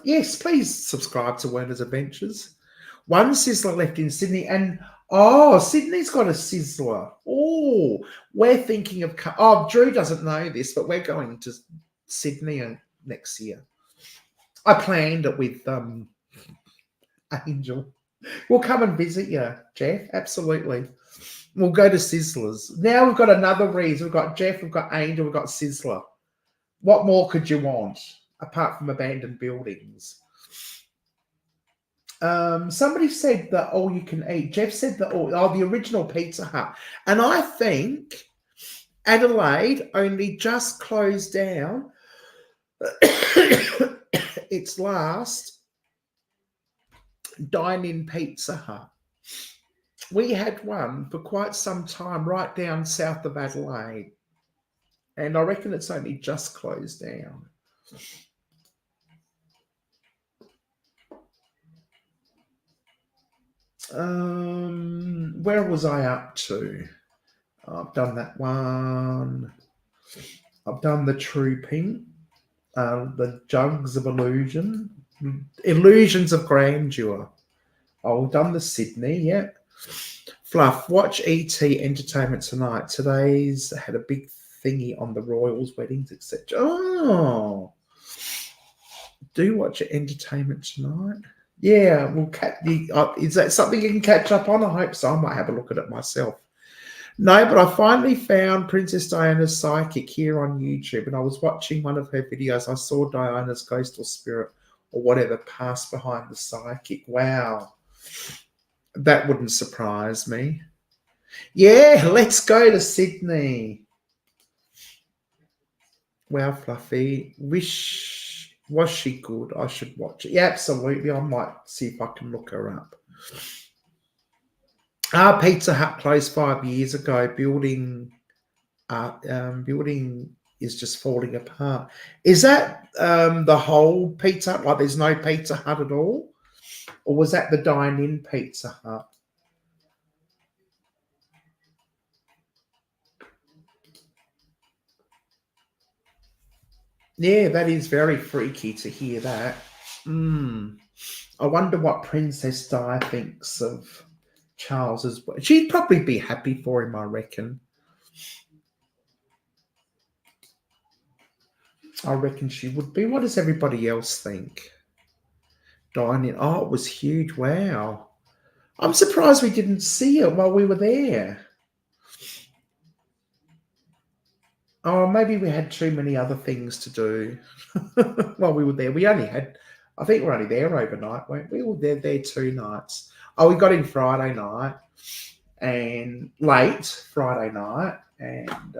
Yes, please subscribe to Werner's Adventures. One sizzler left in Sydney, and Sydney's got a sizzler. Oh, we're thinking of. Drew doesn't know this, but we're going to Sydney next year. I planned it with Angel. We'll come and visit you, Jeff. Absolutely. We'll go to Sizzlers. Now we've got another reason. We've got Jeff, we've got Angel, we've got Sizzler. What more could you want apart from abandoned buildings? Somebody said that all you can eat. Jeff said that the original Pizza Hut. And I think Adelaide only just closed down its last dine-in Pizza Hut. We had one for quite some time right down south of Adelaide, And I reckon it's only just closed down. Where was I up to? I've done that one. I've done the Trooping, the Jugs of Illusion, Illusions of Grandeur. I've done the Sydney, yeah. Fluff, watch ET Entertainment tonight. Today's had a big thingy on the royals' weddings, etc. Oh, do watch Entertainment tonight. Yeah, we'll catch the. Is that something you can catch up on? I hope so. I might have a look at it myself. No, but I finally found Princess Diana's psychic here on YouTube, and I was watching one of her videos. I saw Diana's ghost or spirit or whatever pass behind the psychic. Wow. That wouldn't surprise me. Yeah, let's go to Sydney. Wow, Fluffy. Was she good? I should watch it. Yeah, absolutely. I might see if I can look her up. Our Pizza Hut closed 5 years ago. Building is just falling apart. Is that the whole Pizza Hut? Like there's no Pizza Hut at all? Or was that the dine-in Pizza Hut? Yeah, that is very freaky to hear that. I wonder what Princess Di thinks of Charles's. She'd probably be happy for him, I reckon. I reckon she would be. What does everybody else think? Dining. Oh, it was huge. Wow. I'm surprised we didn't see it while we were there. Oh, maybe we had too many other things to do while we were there. I think we're only there overnight, weren't we? We were there 2 nights. Oh, we got in Friday night and late Friday night and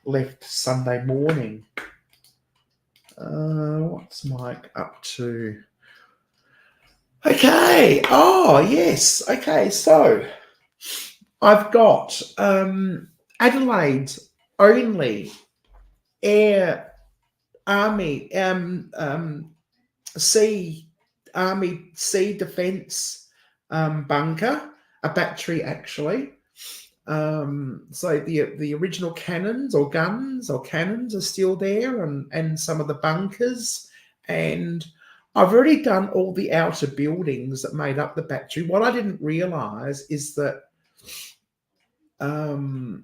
left Sunday morning. What's Mike up to? Okay. Oh, yes. Okay, so I've got Adelaide's only Air Army Sea Defence bunker, a battery actually. So the original cannons are still there, and some of the bunkers, and I've already done all the outer buildings that made up the battery. What I didn't realise is that the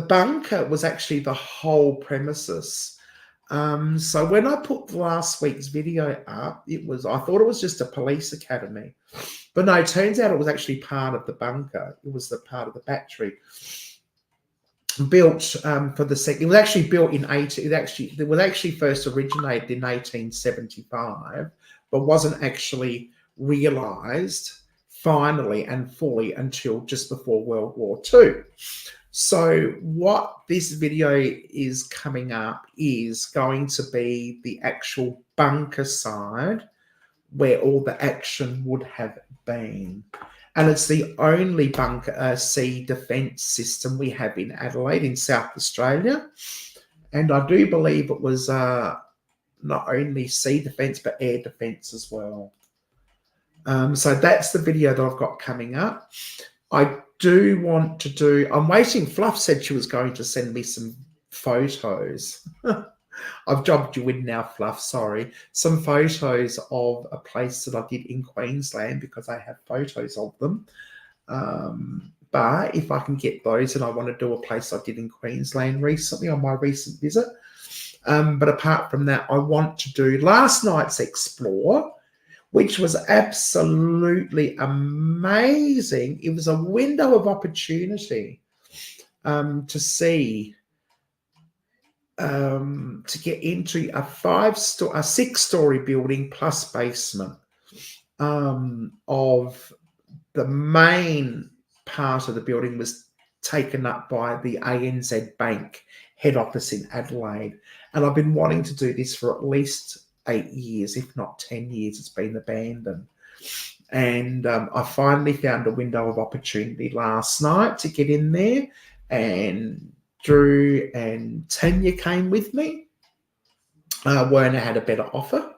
bunker was actually the whole premises. So when I put last week's video up, I thought it was just a police academy, but no, it turns out it was actually part of the bunker. It was the part of the battery built for the second. It was actually built in it was actually first originated in 1875, but wasn't actually realised finally and fully until just before World War II. So what this video is coming up is going to be the actual bunker side where all the action would have been. And it's the only bunker sea defence system we have in Adelaide in South Australia. And I do believe it was not only sea defence but air defence as well. So that's the video that I've got coming up. I do want to do, I'm waiting. Fluff said she was going to send me some photos. I've jobbed you in now, Fluff, sorry. Some photos of a place that I did in Queensland because I have photos of them. But if I can get those, and I want to do a place I did in Queensland recently on my recent visit. But apart from that, I want to do last night's Explore, which was absolutely amazing. It was a window of opportunity to see, to get into a 6-story building plus basement of the main part of the building was taken up by the ANZ Bank head office in Adelaide. And I've been wanting to do this for at least 8 years, if not 10 years. It's been abandoned. And I finally found a window of opportunity last night to get in there, and Drew and Tanya came with me. Werner had a better offer,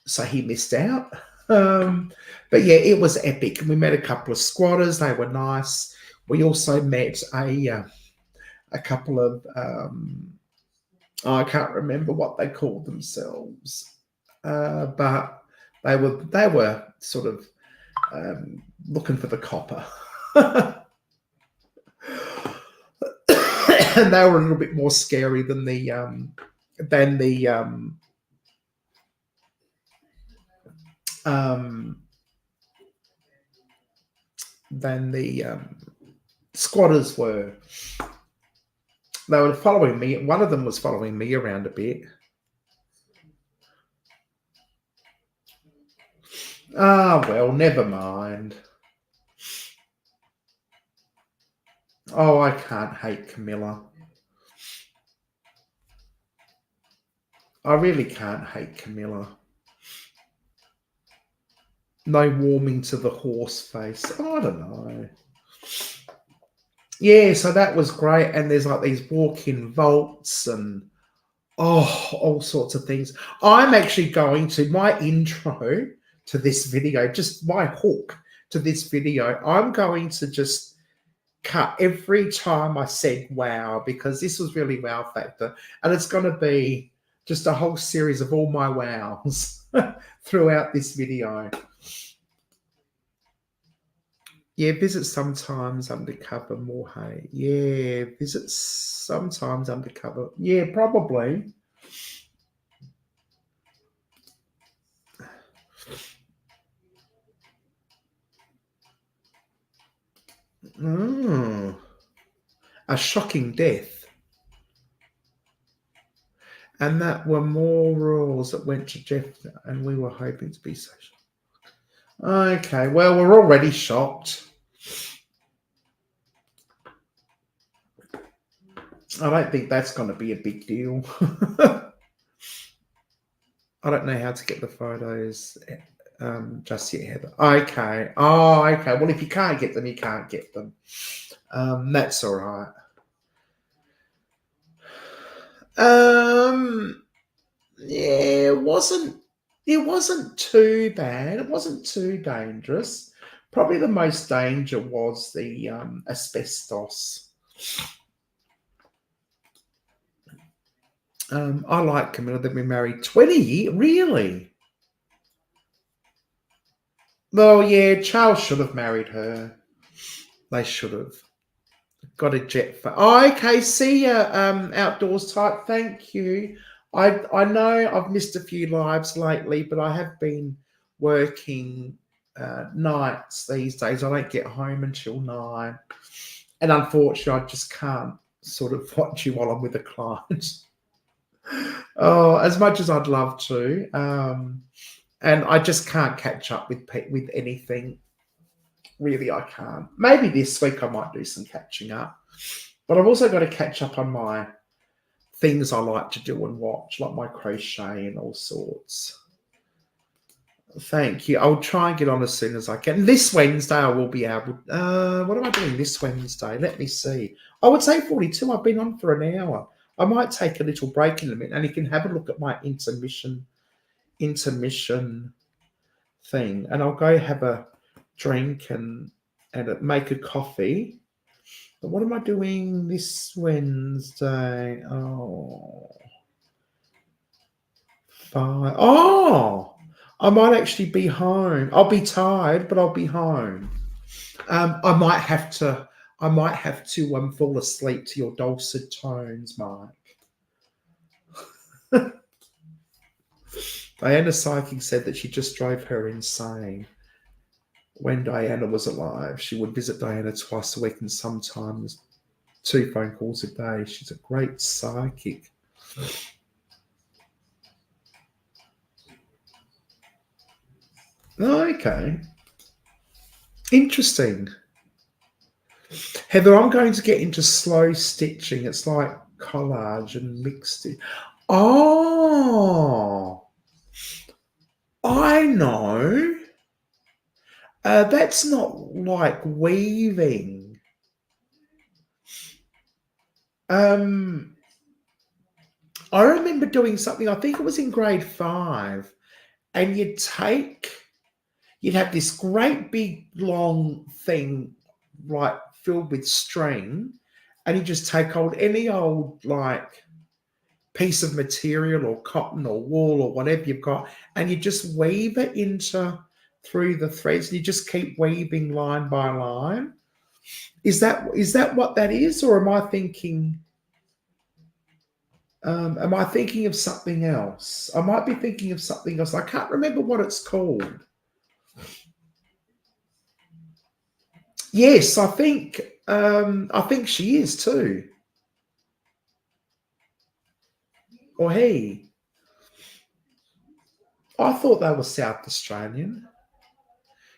so he missed out. But yeah, it was epic. We met a couple of squatters. They were nice. We also met a couple of I can't remember what they called themselves, but they were sort of looking for the copper. And they were a little bit more scary than the squatters were. They were following me. One of them was following me around a bit. Ah, well, never mind. Oh, I can't hate Camilla. I really can't hate Camilla. No warming to the horse face. I don't know. Yeah, so that was great. And there's like these walk-in vaults and all sorts of things. I'm actually going to, my intro to this video, just my hook to this video, I'm going to just cut every time I said wow, because this was really wow factor. And it's going to be just a whole series of all my wows throughout this video. Yeah, visit sometimes undercover, more hate. Yeah, visit sometimes undercover. Yeah, probably. A shocking death. And that were more rules that went to Jeff, and we were hoping to be social. Okay, well, we're already shocked. I don't think that's going to be a big deal. I don't know how to get the photos just yet, Heather. Okay. Oh, okay. Well, if you can't get them, you can't get them. That's all right. Yeah, it wasn't too bad. It wasn't too dangerous. Probably the most danger was the asbestos. I like Camilla. They've been married 20 years. Really? Well, yeah, Charles should have married her. They should have. Got a jet for. Oh, okay. See ya, outdoors type. Thank you. I know I've missed a few lives lately, but I have been working nights these days. I don't get home until 9. And unfortunately, I just can't sort of watch you while I'm with a client. Oh, as much as I'd love to. And I just can't catch up with anything. Really, I can't. Maybe this week I might do some catching up. But I've also got to catch up on my things I like to do and watch, like my crochet and all sorts. Thank you. I'll try and get on as soon as I can. This Wednesday I will be able... what am I doing this Wednesday? Let me see. I would say 42. I've been on for an hour. I might take a little break in a minute, and you can have a look at my intermission thing. And I'll go have a drink and make a coffee. But what am I doing this Wednesday? Oh, 5. Oh, I might actually be home. I'll be tired, but I'll be home. I might have to fall asleep to your dulcet tones, Mike. Diana Psychic said that she just drove her insane. When Diana was alive, she would visit Diana twice a week and sometimes 2 phone calls a day. She's a great psychic. Okay. Interesting. Heather, I'm going to get into slow stitching. It's like collage and mixed. Oh, I know. That's not like weaving. Um, I remember doing something, I think it was in grade 5, and you'd have this great big long thing, like filled with string, and you just take any old like piece of material or cotton or wool or whatever you've got, and you just weave it into through the threads, and you just keep weaving line by line. Is that what that is, or am I thinking of something else? I might be thinking of something else. I can't remember what it's called. Yes, I think she is too. Or he. I thought they were South Australian.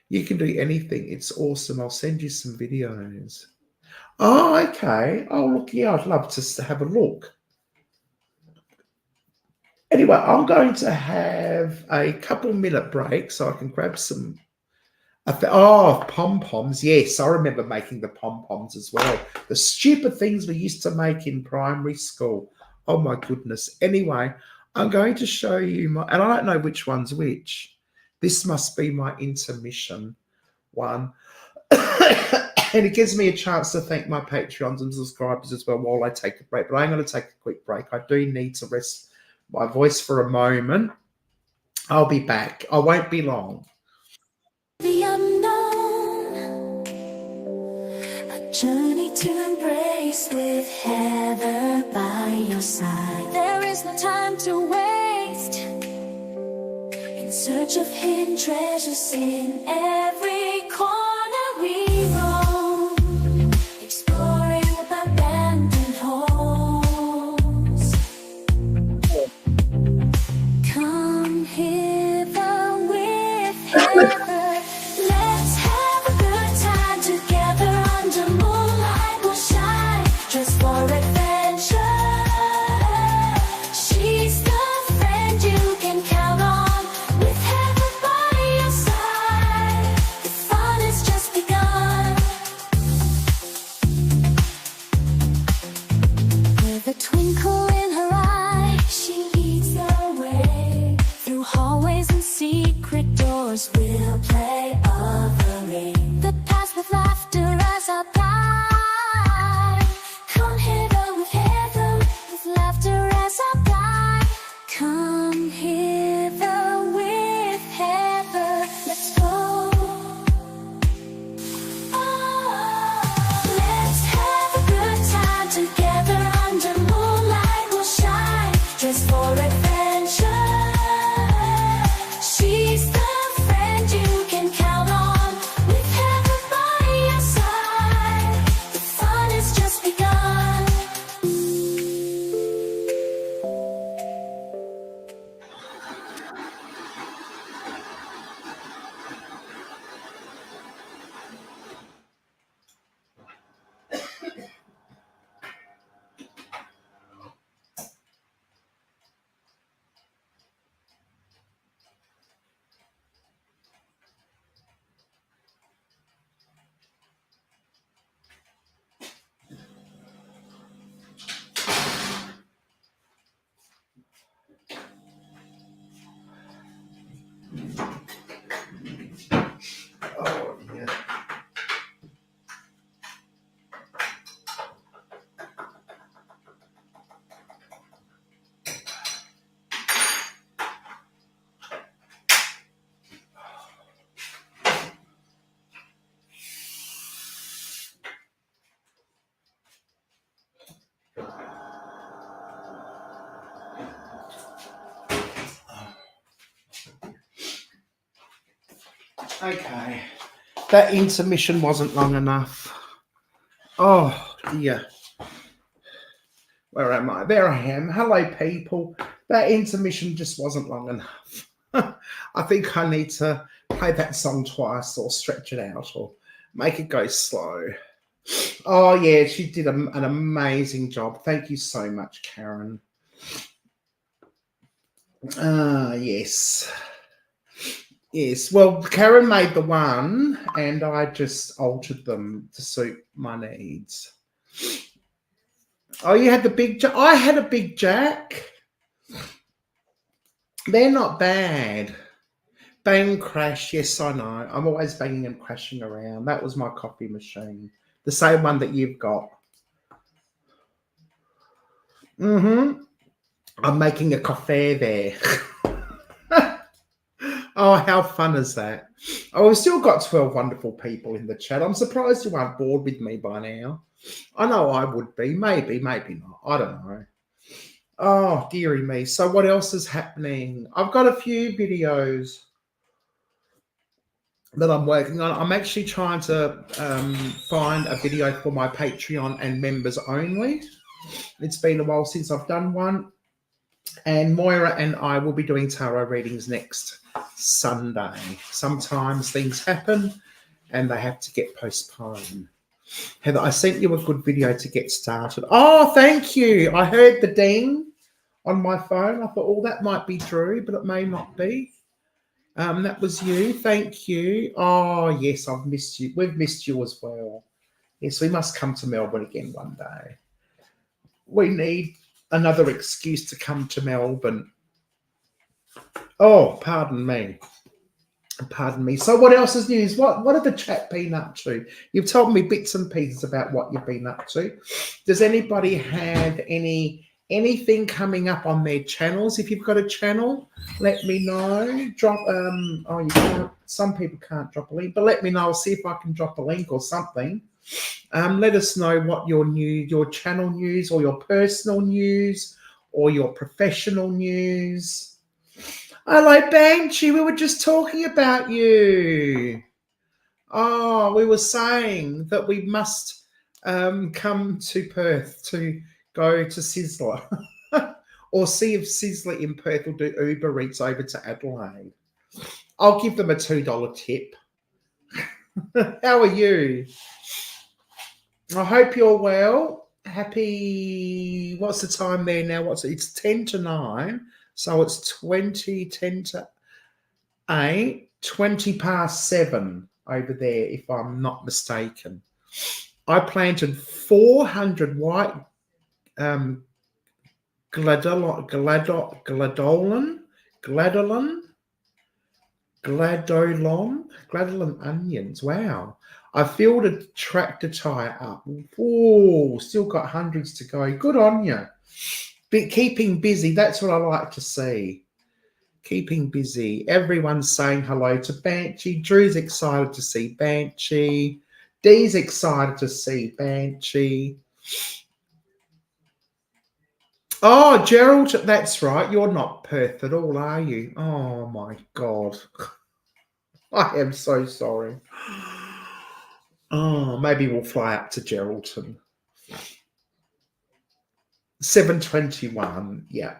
You can do anything. It's awesome. I'll send you some videos. Oh, okay. Oh, look, yeah, I'd love to have a look. Anyway, I'm going to have a couple-minute break so I can grab some. Pom poms. Yes, I remember making the pom poms as well. The stupid things we used to make in primary school. Oh my goodness. Anyway, I'm going to show you and I don't know which one's which. This must be my intermission one. And it gives me a chance to thank my Patreons and subscribers as well while I take a break. But I'm going to take a quick break. I do need to rest my voice for a moment. I'll be back. I won't be long. The unknown, a journey to embrace with Heather by your side. There is no time to waste in search of hidden treasures in every corner we roam, exploring abandoned homes. Come hither with Heather. Let's have a good time together under moonlight. We'll shine, dressed for adventure. She's the friend you can count on, with Heather by your side. The fun has just begun. With a twinkle in her eye, she leads the way through hallways and secret doors. We'll play of the ring, the past with laughter as our guide. Come hither with Heather, with laughter as our guide. Come hither with Heather, let's go. Let's have a good time together under moonlight. We'll shine, dressed for adventure. She's the friend you can count on, with Heather by your side. The fun has just begun. Oh, yeah. Okay. That intermission wasn't long enough. Oh, dear. Where am I? There I am. Hello, people. That intermission just wasn't long enough. I think I need to play that song twice or stretch it out or make it go slow. Oh, yeah, she did an amazing job. Thank you so much, Karen. Yes. Yes, well, Karen made the one, and I just altered them to suit my needs. Oh, you had the big jack. I had a big jack. They're not bad. Bang, crash. Yes, I know. I'm always banging and crashing around. That was my coffee machine. The same one that you've got. Mm-hmm. I'm making a coffee there. Oh, how fun is that? Oh, we've still got 12 wonderful people in the chat. I'm surprised you aren't bored with me by now. I know I would be. Maybe, maybe not. I don't know. Oh, dearie me. So what else is happening? I've got a few videos that I'm working on. I'm actually trying to find a video for my Patreon and members only. It's been a while since I've done one. And Moira and I will be doing tarot readings next Sunday. Sometimes things happen and they have to get postponed. Heather, I sent you a good video to get started. Oh, thank you. I heard the ding on my phone. I thought, oh, that might be Drew, but it may not be. That was you. Thank you. Oh, yes, I've missed you. We've missed you as well. Yes, we must come to Melbourne again one day. We need another excuse to come to Melbourne. Oh, pardon me. Pardon me. So what else is news? What have the chat been up to? You've told me bits and pieces about what you've been up to. Does anybody have anything coming up on their channels? If you've got a channel, let me know. Drop oh, you can't, some people can't drop a link, but let me know. I'll see if I can drop a link or something. Let us know what your channel news or your personal news or your professional news. Hello, Banshee. We were just talking about you. Oh, we were saying that we must come to Perth to go to Sizzler or see if Sizzler in Perth will do Uber Eats over to Adelaide. I'll give them a $2 tip. How are you? I hope you're well. Happy, what's the time there now? It's 10 to 9. So it's 10 to 8, 20 past 7 over there, if I'm not mistaken. I planted 400 white gladolon onions. Wow. I filled a tractor tire up. Oh, still got hundreds to go. Good on you. Keeping busy. That's what I like to see. Keeping busy. Everyone's saying hello to Banshee. Drew's excited to see Banshee. Dee's excited to see Banshee. Oh, Gerald, that's right. You're not Perth at all, are you? Oh, my God. I am so sorry. Oh, maybe we'll fly up to Geraldton. 7:21, yeah.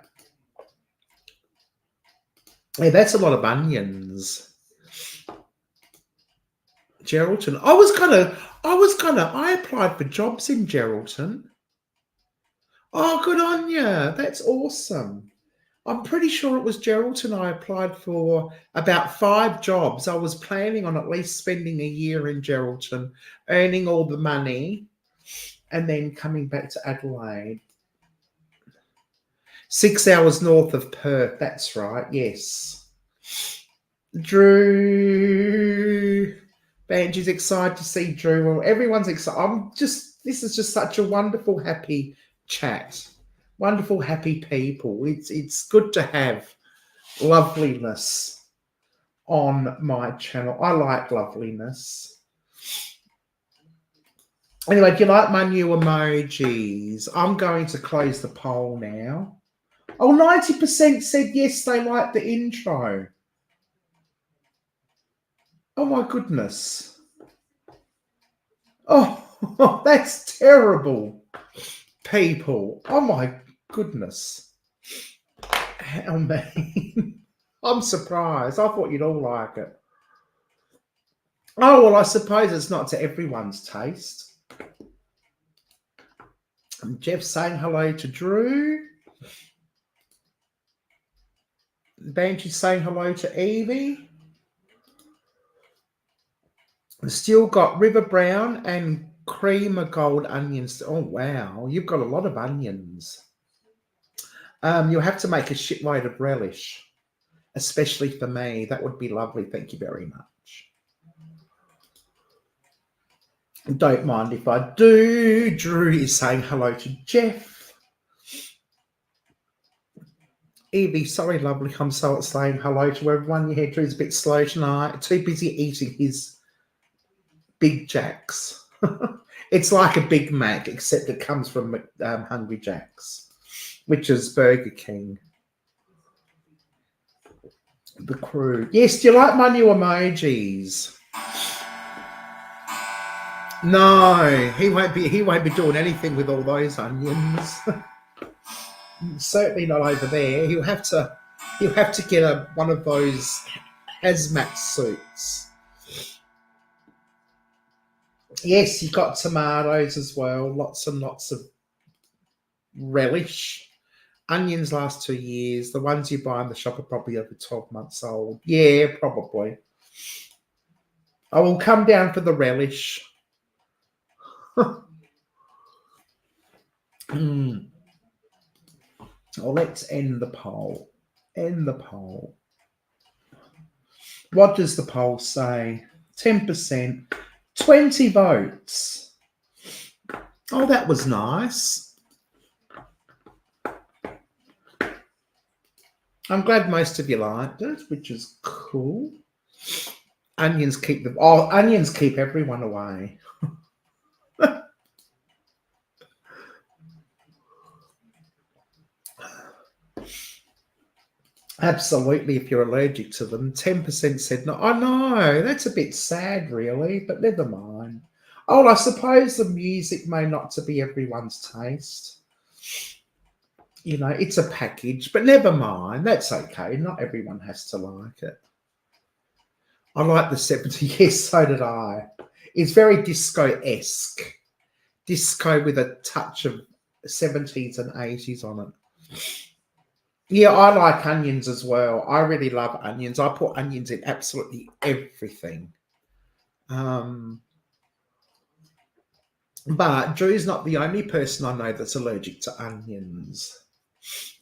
Hey, that's a lot of onions. Geraldton. I applied for jobs in Geraldton. Oh, good on you. That's awesome. I'm pretty sure it was Geraldton. I applied for about 5 jobs. I was planning on at least spending a year in Geraldton, earning all the money, and then coming back to Adelaide. 6 hours north of Perth. That's right. Yes. Drew. Banshie's excited to see Drew. Well, everyone's excited. This is just such a wonderful, happy chat. Wonderful, happy people. It's good to have loveliness on my channel. I like loveliness. Anyway, do you like my new emojis? I'm going to close the poll now. Oh, 90% said yes, they like the intro. Oh, my goodness. Oh, that's terrible, people. Oh, my goodness. How mean. I'm surprised. I thought you'd all like it. Oh, well, I suppose it's not to everyone's taste. Jeff's saying hello to Drew. Banshee's saying hello to Evie. Still got river brown and cream of gold onions. Oh, wow. You've got a lot of onions. You'll have to make a shitload of relish, especially for me. That would be lovely. Thank you very much. Don't mind if I do. Drew is saying hello to Jeff. Evie, sorry, lovely. I'm saying hello to everyone. Yeah, Drew's a bit slow tonight. Too busy eating his Big Jacks. It's like a Big Mac, except it comes from Hungry Jack's, which is Burger King. The crew. Yes, do you like my new emojis? No, he won't be doing anything with all those onions. Certainly not over there. He'll have to get one of those hazmat suits. Yes, you've got tomatoes as well. Lots and lots of relish. Onions last 2 years. The ones you buy in the shop are probably over 12 months old. Yeah, probably. I will come down for the relish. Well, let's end the poll. End the poll. What does the poll say? 10%. 20 votes. Oh, that was nice. I'm glad most of you liked it, which is cool. Onions keep everyone away. Absolutely, if you're allergic to them. 10% said no. I know, that's a bit sad, really, but never mind. Oh, I suppose the music may not to be everyone's taste. You know, it's a package, but never mind. That's okay. Not everyone has to like it. I like the 70s. Yes, so did I. It's very disco-esque. Disco with a touch of 70s and 80s on it. Yeah, I like onions as well. I really love onions. I put onions in absolutely everything. But Drew's not the only person I know that's allergic to onions.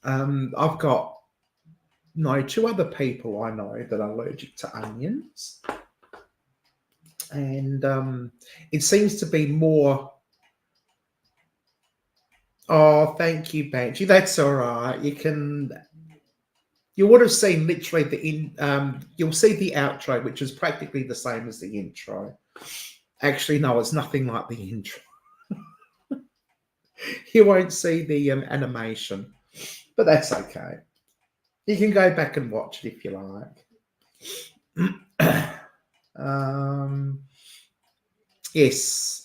I've got 2 other people I know that are allergic to onions. And it seems to be more... Oh, thank you, Banshee. That's all right. You would have seen literally you'll see the outro, which is practically the same as the intro. Actually, no, it's nothing like the intro. You won't see the animation, but that's okay. You can go back and watch it if you like. Yes.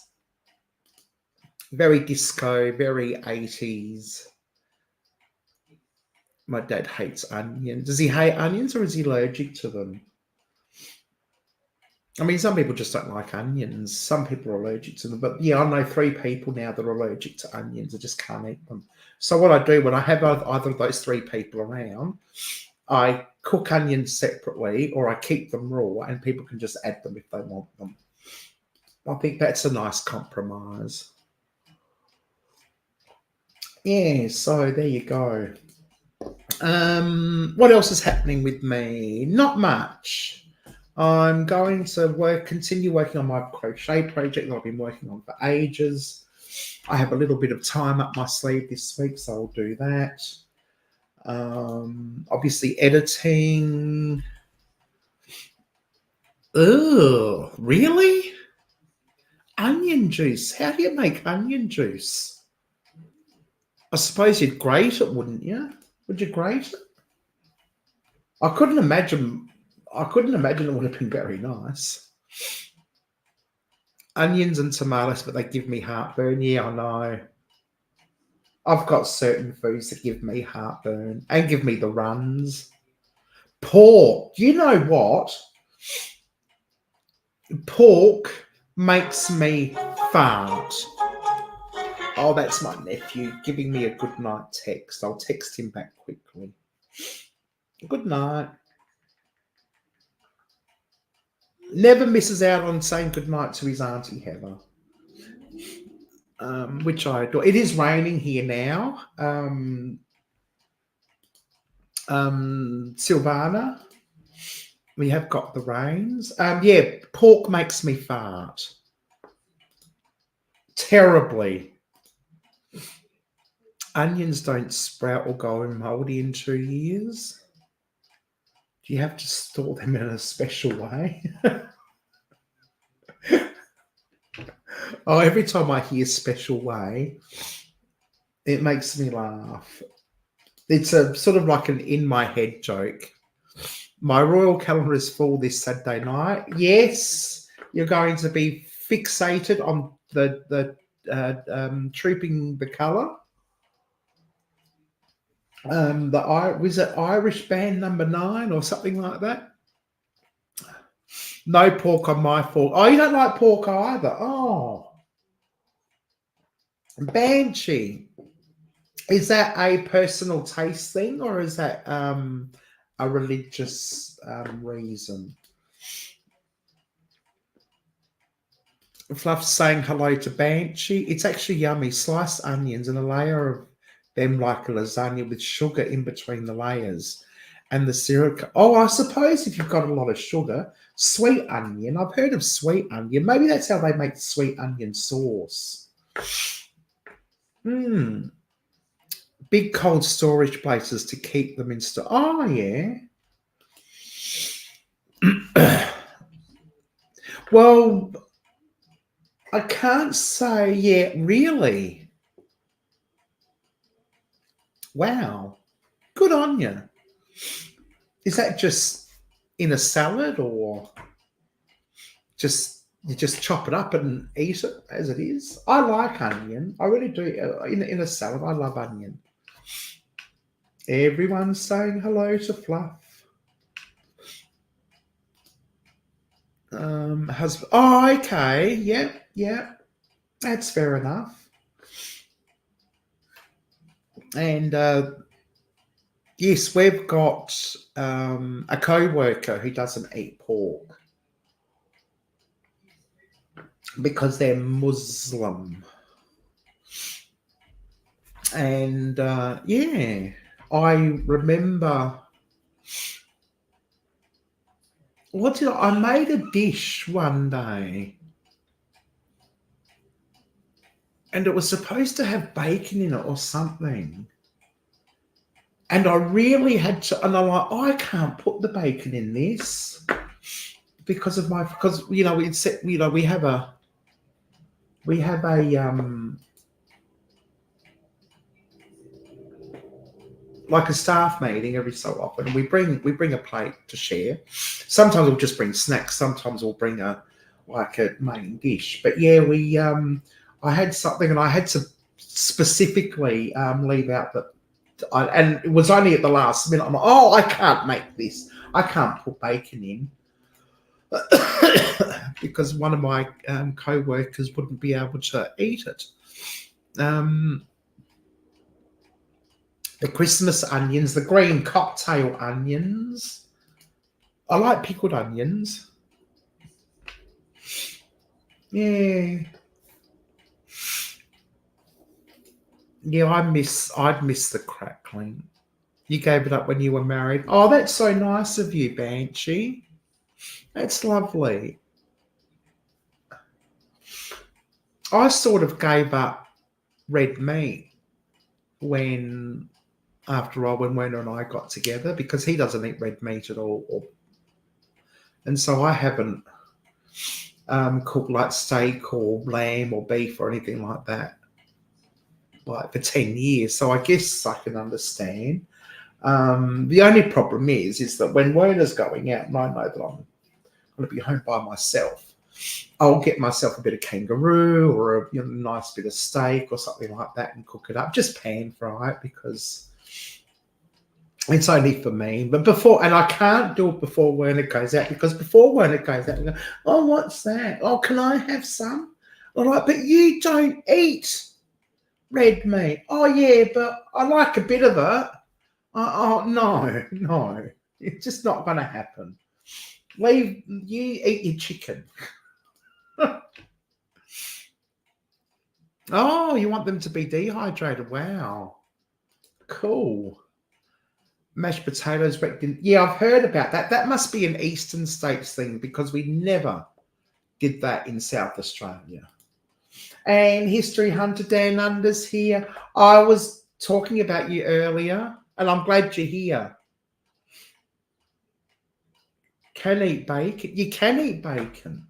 Very disco, very 80s. My dad hates onions. Does he hate onions or is he allergic to them? I mean, some people just don't like onions. Some people are allergic to them. But yeah, I know 3 people now that are allergic to onions. I just can't eat them. So what I do when I have either of those 3 people around, I cook onions separately or I keep them raw and people can just add them if they want them. I think that's a nice compromise. Yeah, so there you go. What else is happening with me? Not much. I'm going to continue working on my crochet project that I've been working on for ages. I have a little bit of time up my sleeve this week, so I'll do that. Obviously editing. Oh, really? Onion juice. How do you make onion juice? I suppose you'd grate it, wouldn't you? Would you grate it? I couldn't imagine it would have been very nice. Onions and tomatoes, but they give me heartburn. Yeah, I know. I've got certain foods that give me heartburn and give me the runs. Pork. You know what? Pork makes me fart. Oh, that's my nephew giving me a good night text. I'll text him back quickly. Good night. Never misses out on saying goodnight to his Auntie Heather, which I adore. It is raining here now. Silvana, we have got the rains. Yeah, pork makes me fart. Terribly. Onions don't sprout or go mouldy in 2 years. Do you have to store them in a special way? Oh, every time I hear special way, it makes me laugh. It's a sort of like an in my head joke. My royal calendar is full this Saturday night. Yes, you're going to be fixated on the trooping the colour. Was it Irish band number 9 or something like that? No pork on my fork. Oh, you don't like pork either. Oh, Banshee. Is that a personal taste thing, or is that a religious reason? Fluff saying hello to Banshee. It's actually yummy. Sliced onions and a layer of them like a lasagna with sugar in between the layers. And the syrup. Oh, I suppose if you've got a lot of sugar, sweet onion. I've heard of sweet onion. Maybe that's how they make sweet onion sauce. Big cold storage places to keep them in store. Oh, yeah. Well, I can't say yet, really. Wow. Good on you. Is that just in a salad, or you just chop it up and eat it as it is? I like onion. I really do. In a salad, I love onion. Everyone's saying hello to Fluff. Husband. Oh, okay. Yeah. That's fair enough. And yes, we've got a co-worker who doesn't eat pork because they're Muslim. And yeah, I remember I made a dish one day, and it was supposed to have bacon in it or something. And I really had to, and I'm like, oh, I can't put the bacon in this because we have a like a staff meeting every so often, and we bring a plate to share. Sometimes we'll just bring snacks. Sometimes we'll bring a main dish. But yeah, I had something, and I had to specifically leave out that. And it was only at the last minute. I'm like, oh, I can't make this. I can't put bacon in because one of my co-workers wouldn't be able to eat it. The Christmas onions, the green cocktail onions. I like pickled onions. Yeah. Yeah, I'd miss the crackling. You gave it up when you were married. Oh, that's so nice of you, Banshee. That's lovely. I sort of gave up red meat when Werner and I got together, because he doesn't eat red meat at all. And so I haven't cooked like steak or lamb or beef or anything like that like for 10 years. So I guess I can understand. The only problem is that when Werner's going out and I know that I'm going to be home by myself, I'll get myself a bit of kangaroo or a nice bit of steak or something like that and cook it up. Just pan fry it, because it's only for me. But I can't do it before Werner goes out, because before Werner goes out, I go, oh, what's that? Oh, can I have some? I'm like, but you don't eat red meat. Oh, yeah, but I like a bit of it. Oh, no, it's just not going to happen. Leave you eat your chicken. Oh, you want them to be dehydrated? Wow, cool. Mashed potatoes wrapped in. Yeah, I've heard about that. That must be an Eastern States thing because we never did that in South Australia. And History Hunter Dan Under's here. I was talking about you earlier, and I'm glad you're here. Can eat bacon. You can eat bacon.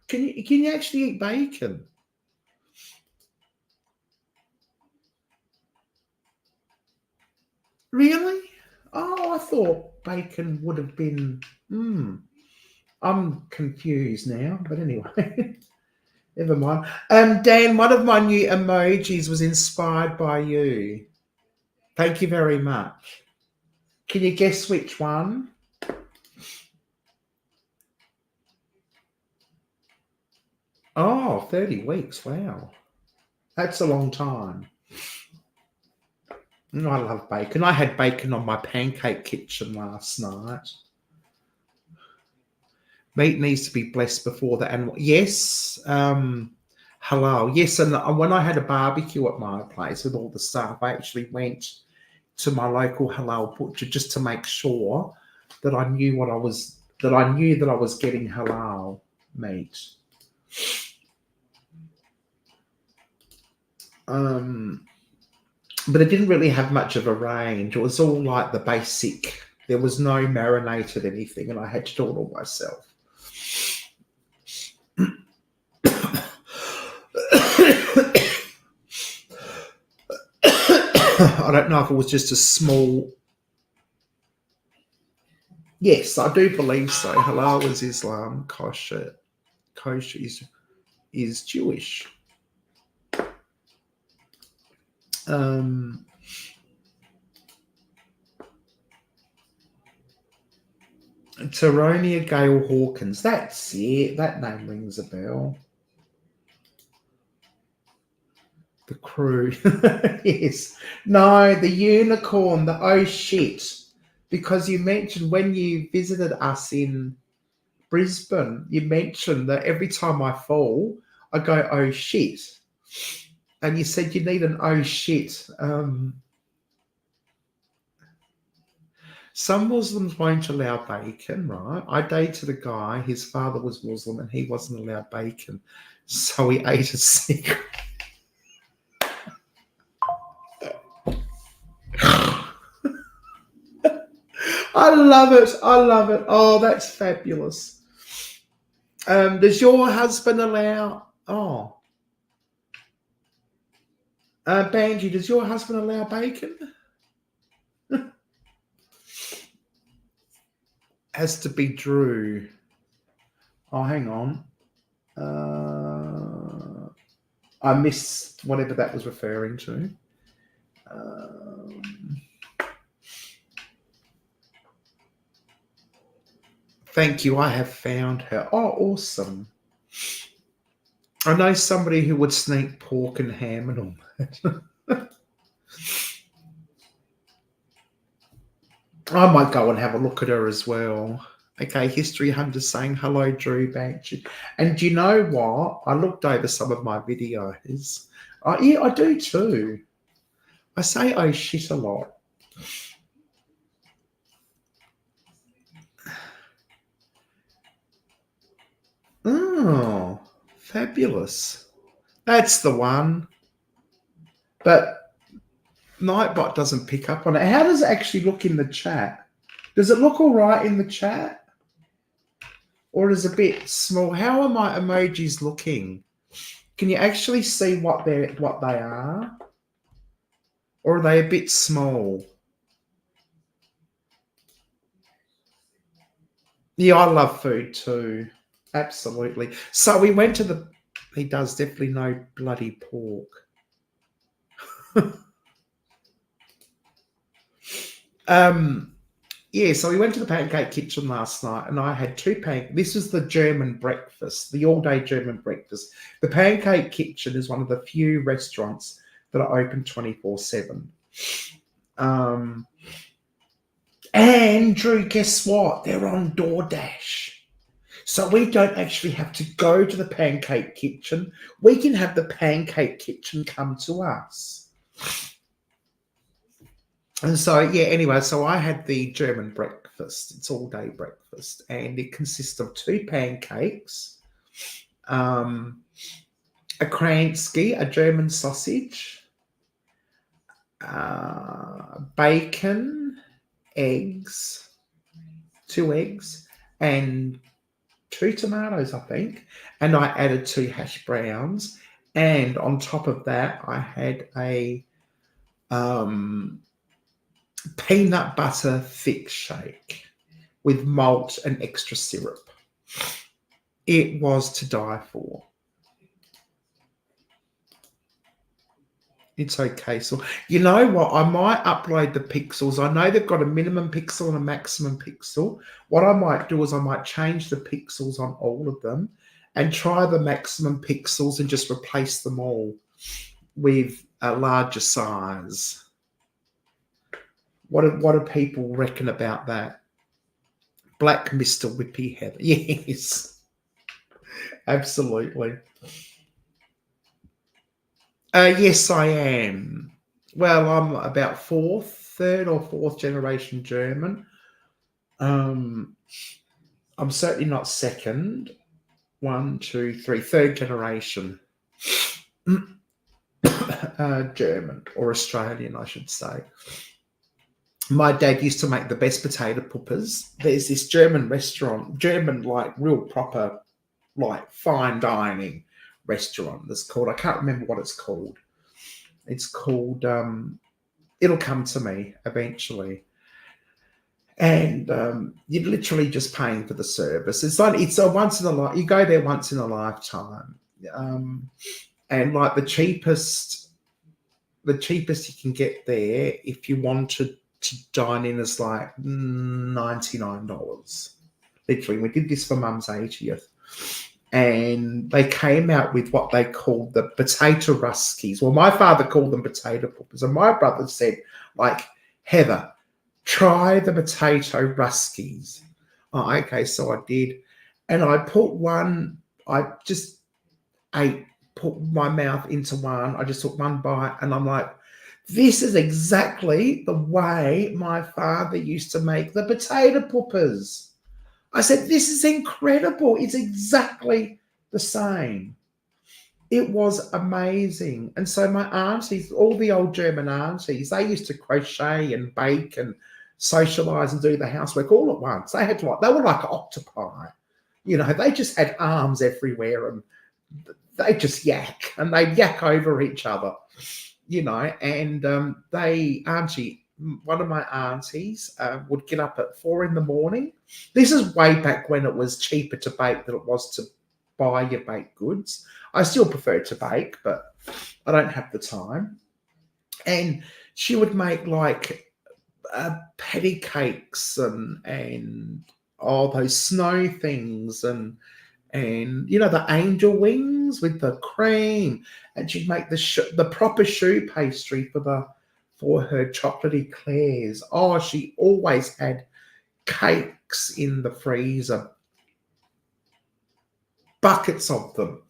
Can you actually eat bacon? Really? Oh, I thought bacon would have been. I'm confused now, but anyway, never mind. Dan, one of my new emojis was inspired by you. Thank you very much. Can you guess which one? Oh, 30 weeks. Wow. That's a long time. I love bacon. I had bacon on my pancake kitchen last night. Meat needs to be blessed before the animal. Yes. Halal. Yes. And when I had a barbecue at my place with all the staff, I actually went to my local halal butcher just to make sure that I knew what I was, that I knew that I was getting halal meat. But it didn't really have much of a range. It was all like the basic. There was no marinated anything, and I had to do it all myself. I don't know if it was just a small. Yes, I do believe so. Halal is Islam. Kosher is Jewish. Taronia Gale Hawkins. That's it. That name rings a bell. The crew. Yes. No, the unicorn. The oh shit. Because you mentioned when you visited us in Brisbane, you mentioned that every time I fall, I go, oh shit. And you said you need an oh shit. Some Muslims won't allow bacon, right? I dated a guy, his father was Muslim and he wasn't allowed bacon. So he ate a secret. I love it. I love it. Oh, that's fabulous. Does your husband allow... Oh. Banji, does your husband allow bacon? Has to be Drew. Oh, hang on. I missed whatever that was referring to. Thank you. I have found her. Oh, awesome. I know somebody who would sneak pork and ham and all that. I might go and have a look at her as well. Okay, History Hunter saying hello, Drew Banshee. And do you know what? I looked over some of my videos. Yeah, I do too. I say oh shit a lot. Oh, fabulous. That's the one. But Nightbot doesn't pick up on it. How does it actually look in the chat? Does it look all right in the chat? Or is it a bit small? How are my emojis looking? Can you actually see what they are? Or are they a bit small? Yeah, I love food too. Absolutely. So we went to the... He does definitely no bloody pork. Yeah, so we went to the pancake kitchen last night and I had two pancakes. This was the German breakfast, the all-day German breakfast. The pancake kitchen is one of the few restaurants that are open 24/7. And Drew, guess what? They're on DoorDash. So we don't actually have to go to the Pancake Kitchen. We can have the Pancake Kitchen come to us. And so, yeah, anyway, so I had the German breakfast. It's all-day breakfast. And it consists of 2 pancakes, a Kransky, a German sausage, bacon, eggs, 2 eggs, and 2 tomatoes, I think. And I added 2 hash browns. And on top of that, I had a peanut butter thick shake with malt and extra syrup. It was to die for. It's okay. So, you know what? I might upload the pixels. I know they've got a minimum pixel and a maximum pixel. What I might do is I might change the pixels on all of them and try the maximum pixels and just replace them all with a larger size. What do people reckon about that? Black Mr. Whippy Heather. Yes, absolutely. Yes, I am. Well, I'm about third or fourth generation German. I'm certainly not second. 1, 2, 3, third generation German or Australian, I should say. My dad used to make the best potato puppers. There's this German restaurant, like real proper, like fine dining restaurant that's called, I can't remember what it's called. It's called, it'll come to me eventually. And you're literally just paying for the service. It's a once in a life. You go there once in a lifetime, and like the cheapest you can get there if you wanted to dine in is like $99. Literally, we did this for Mum's 80th, and they came out with what they called the potato ruskies. Well, my father called them potato poppers, and my brother said, like, Heather, try the potato ruskies. Oh, okay, so I did. And I put one, I just put my mouth into one. I just took one bite and I'm like, this is exactly the way my father used to make the potato poppers. I said, this is incredible. It's exactly the same. It was amazing. And so my aunties, all the old German aunties, they used to crochet and bake and socialize and do the housework all at once. They were like octopi. You know, they just had arms everywhere and they just yak and they'd yak over each other, you know, and one of my aunties would get up at 4 a.m. This is way back when it was cheaper to bake than it was to buy your baked goods. I still prefer to bake, but I don't have the time. And she would make like patty cakes and all those snow things and you know the angel wings with the cream, and she'd make the proper choux pastry for her chocolate eclairs. Oh, she always had cakes in the freezer, buckets of them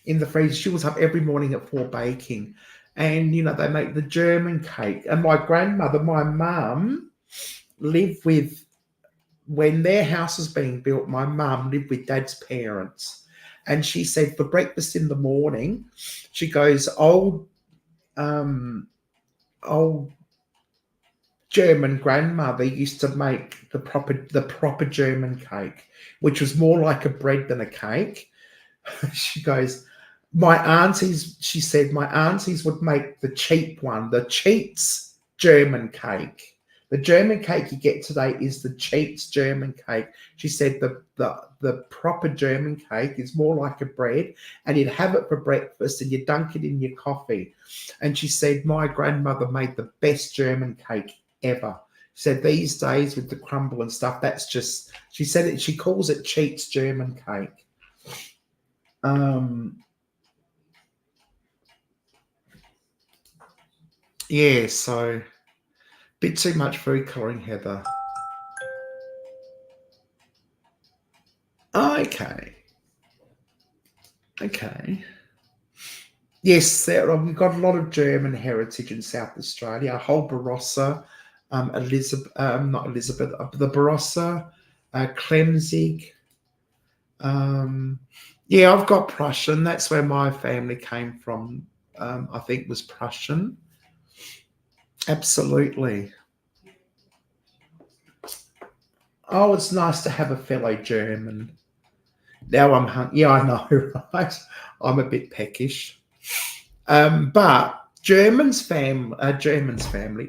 in the freezer. She was up every morning at 4 baking. And, you know, they make the German cake. And my grandmother, my mum, lived with, when their house was being built, my mum lived with Dad's parents. And she said for breakfast in the morning, she goes, old German grandmother used to make the proper German cake, which was more like a bread than a cake. She goes, she said, my aunties would make the cheap one, the Cheats German cake. The German cake you get today is the Cheats German cake. She said the proper German cake is more like a bread, and you'd have it for breakfast and you dunk it in your coffee. And she said, my grandmother made the best German cake ever. She said these days with the crumble and stuff, that's just, she said it, she calls it Cheats German cake. Yeah, so a bit too much food colouring, Heather. Okay. Okay. Yes, we've got a lot of German heritage in South Australia. A whole Barossa, Elizabeth, not Elizabeth, the Barossa, Klemzig. Yeah, I've got Prussian. That's where my family came from. I think was Prussian. Absolutely. Oh, it's nice to have a fellow German. Now I'm yeah, I know, right? I'm a bit peckish. But German's family,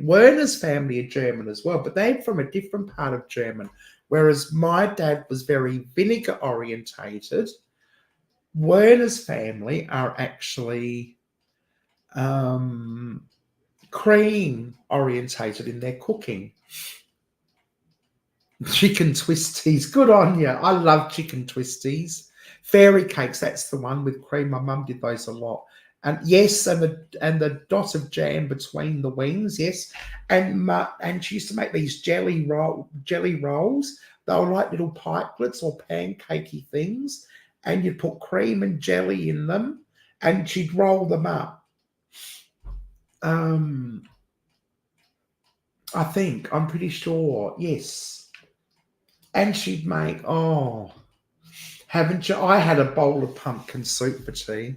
Werner's family are German as well, but they're from a different part of German. Whereas my dad was very vinegar orientated, Werner's family are actually cream orientated in their cooking. Chicken twisties, good on you. I love chicken twisties. Fairy cakes, that's the one with cream. My mum did those a lot. And yes, and the dot of jam between the wings, yes. And she used to make these jelly rolls. They were like little pikelets or pancakey things, and you'd put cream and jelly in them, and she'd roll them up. I think I'm pretty sure, yes. And she'd make haven't you? I had a bowl of pumpkin soup for tea.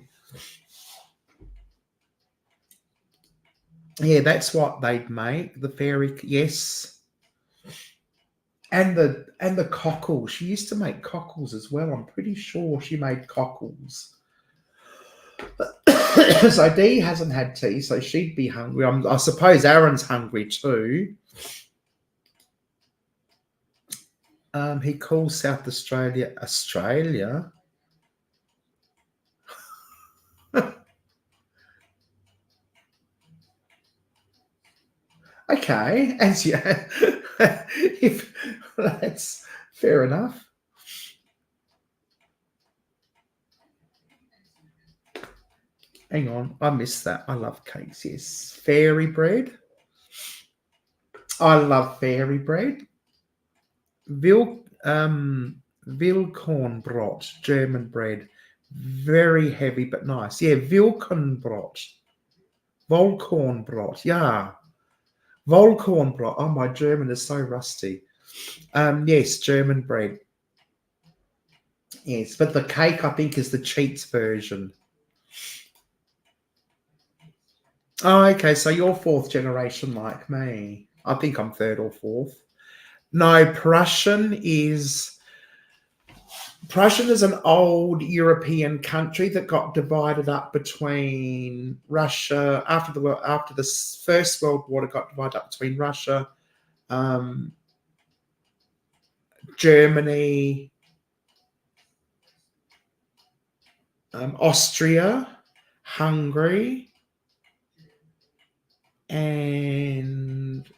Yeah, that's what they'd make. The fairy, yes, and the cockles. She used to make cockles as well. I'm pretty sure she made cockles. So Dee hasn't had tea, so she'd be hungry. I suppose Aaron's hungry too. He calls South Australia Australia. Okay, as you, if that's fair enough. Hang on, I missed that. I love cakes. Yes, fairy bread. I love fairy bread. Wilkornbrot, German bread, very heavy but nice. Yeah, Wilkornbrot, Vollkornbrot. Yeah, Vollkornbrot. Oh, my German is so rusty. Yes, German bread. Yes, but the cake I think is the Cheats version. Oh, okay. So you're fourth generation like me. I think I'm third or fourth. No, Prussian is an old European country that got divided up between Russia after the First World War. It got divided up between Russia, Germany, Austria, Hungary, and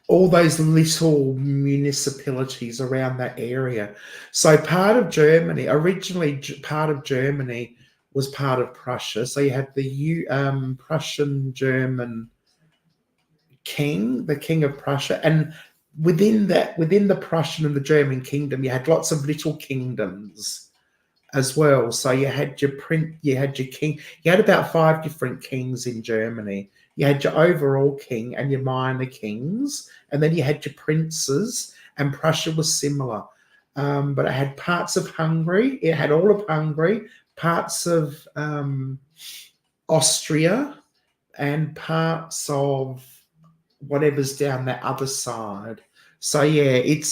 all those little municipalities around that area. So part of Germany, originally part of Germany was part of Prussia. So you had the Prussian German king, the king of Prussia, and within the Prussian and the German kingdom, you had lots of little kingdoms as well. So you had your king. You had about 5 different kings in Germany. You had your overall king and your minor kings, and then you had your princes, and Prussia was similar. But it had parts of Hungary. It had all of Hungary, parts of Austria, and parts of whatever's down that other side. So yeah, it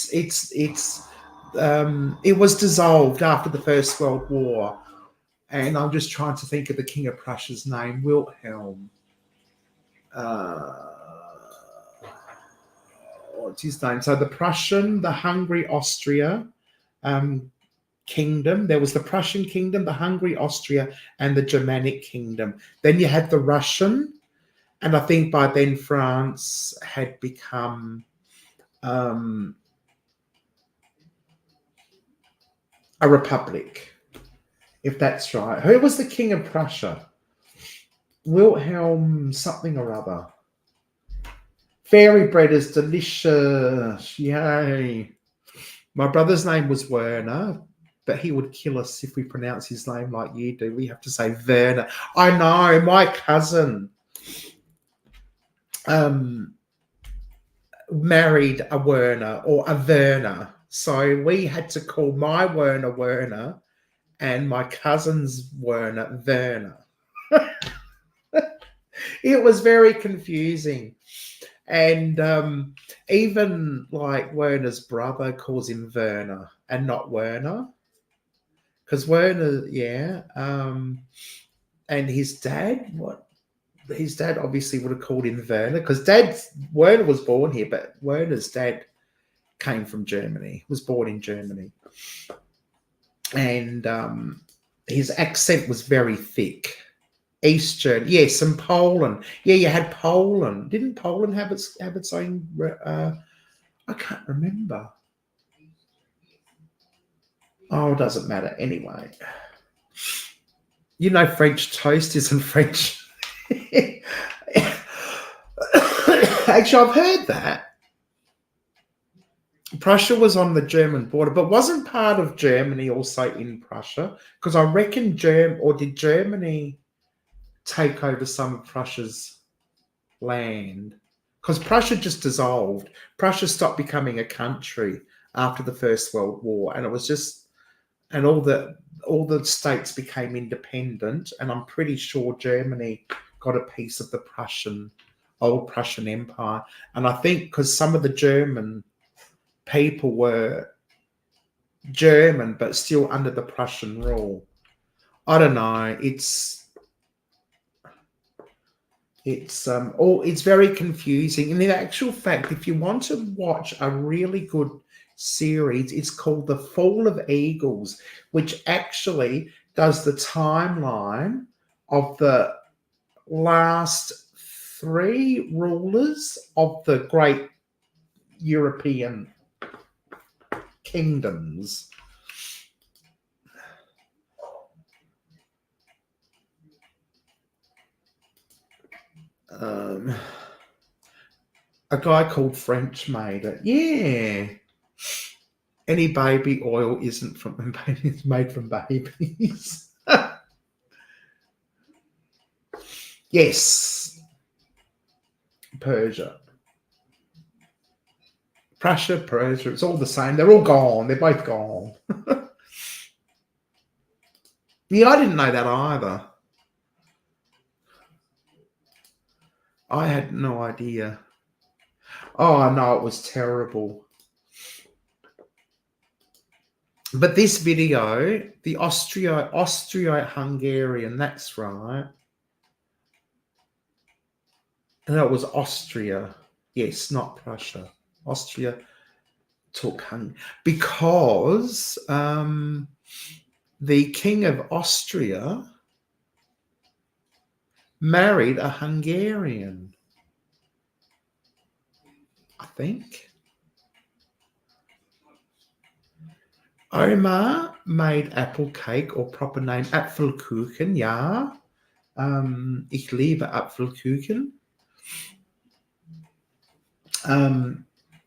was dissolved after the First World War, and I'm just trying to think of the King of Prussia's name, Wilhelm. What's his name? So the Prussian, the Hungary, Austria kingdom. There was the Prussian kingdom, the Hungary, Austria, and the Germanic kingdom. Then you had the Russian, and I think by then France had become a republic, if that's right. Who was the King of Prussia? Wilhelm something or other. Fairy bread is delicious. Yay. My brother's name was Werner, but he would kill us if we pronounce his name like you do. We have to say Werner. I know, my cousin married a Werner or a Werner. So we had to call my Werner Werner and my cousin's Werner Werner. It was very confusing. And even like Werner's brother calls him Werner and not Werner. Because Werner, yeah. And his dad, what? His dad obviously would have called him Werner because Werner was born here, but Werner's dad came from Germany, was born in Germany. And his accent was very thick. Eastern, yes, and Poland. Yeah, you had Poland. Didn't Poland have its own? I can't remember. Oh, it doesn't matter anyway. You know, French toast isn't French. Actually, I've heard that Prussia was on the German border, but wasn't part of Germany also in Prussia? Because I reckon did Germany take over some of Prussia's land? Because Prussia just dissolved. Prussia stopped becoming a country after the First World War, and it was just, and all the states became independent, and I'm pretty sure Germany got a piece of the old Prussian Empire. And I think because some of the German people were German but still under the Prussian rule. I don't know. It's very confusing. And in actual fact, if you want to watch a really good series, it's called The Fall of Eagles, which actually does the timeline of the last 3 rulers of the great European kingdoms. A guy called French made it. Yeah. Any baby oil isn't from it's made from babies. Yes. Persia. Prussia, Persia, it's all the same. They're all gone. They're both gone. Yeah, I didn't know that either. I had no idea. Oh, I know, it was terrible. But this video, the Austro-Hungarian, that's right. No, it was Austria. Yes, not Prussia. Austria took Hungary because the King of Austria married a Hungarian, I think. Omar made apple cake, or proper name Apfelkuchen, ja. Ich liebe Apfelkuchen.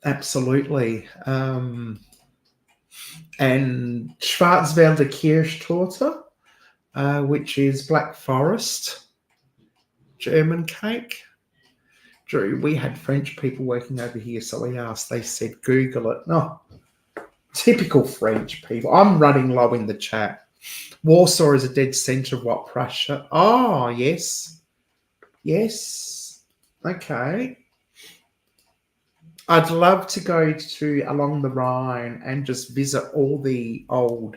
Absolutely. And Schwarzwälder Kirschtorte, which is Black Forest German cake. Drew, we had French people working over here, so we asked, they said, Google it. No, typical French people. I'm running low in the chat. Warsaw is a dead centre of what, Prussia? Oh, yes. Yes. Okay. I'd love to go along the Rhine and just visit all the old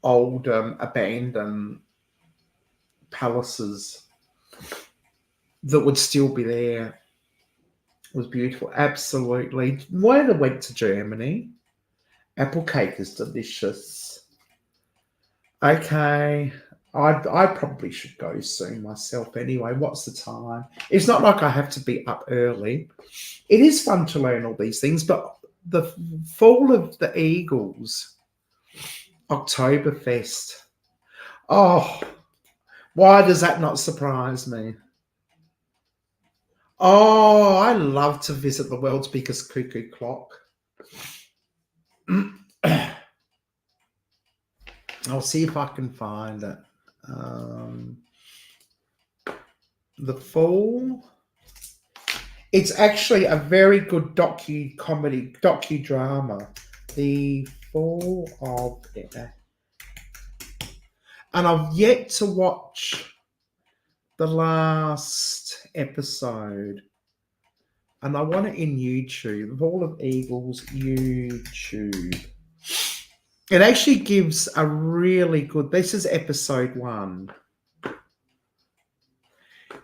abandoned palaces that would still be there. It was beautiful. Absolutely. When I went to Germany, apple cake is delicious. Okay. I probably should go soon myself anyway. What's the time? It's not like I have to be up early. It is fun to learn all these things, but the Fall of the Eagles, Oktoberfest. Oh, why does that not surprise me? Oh, I love to visit the world's biggest cuckoo clock. I'll see if I can find it. The Fall. It's actually a very good docudrama. The Fall of Air. And I've yet to watch the last episode. And I want it in YouTube. Fall of Eagles YouTube. It actually gives a really good. This is episode 1.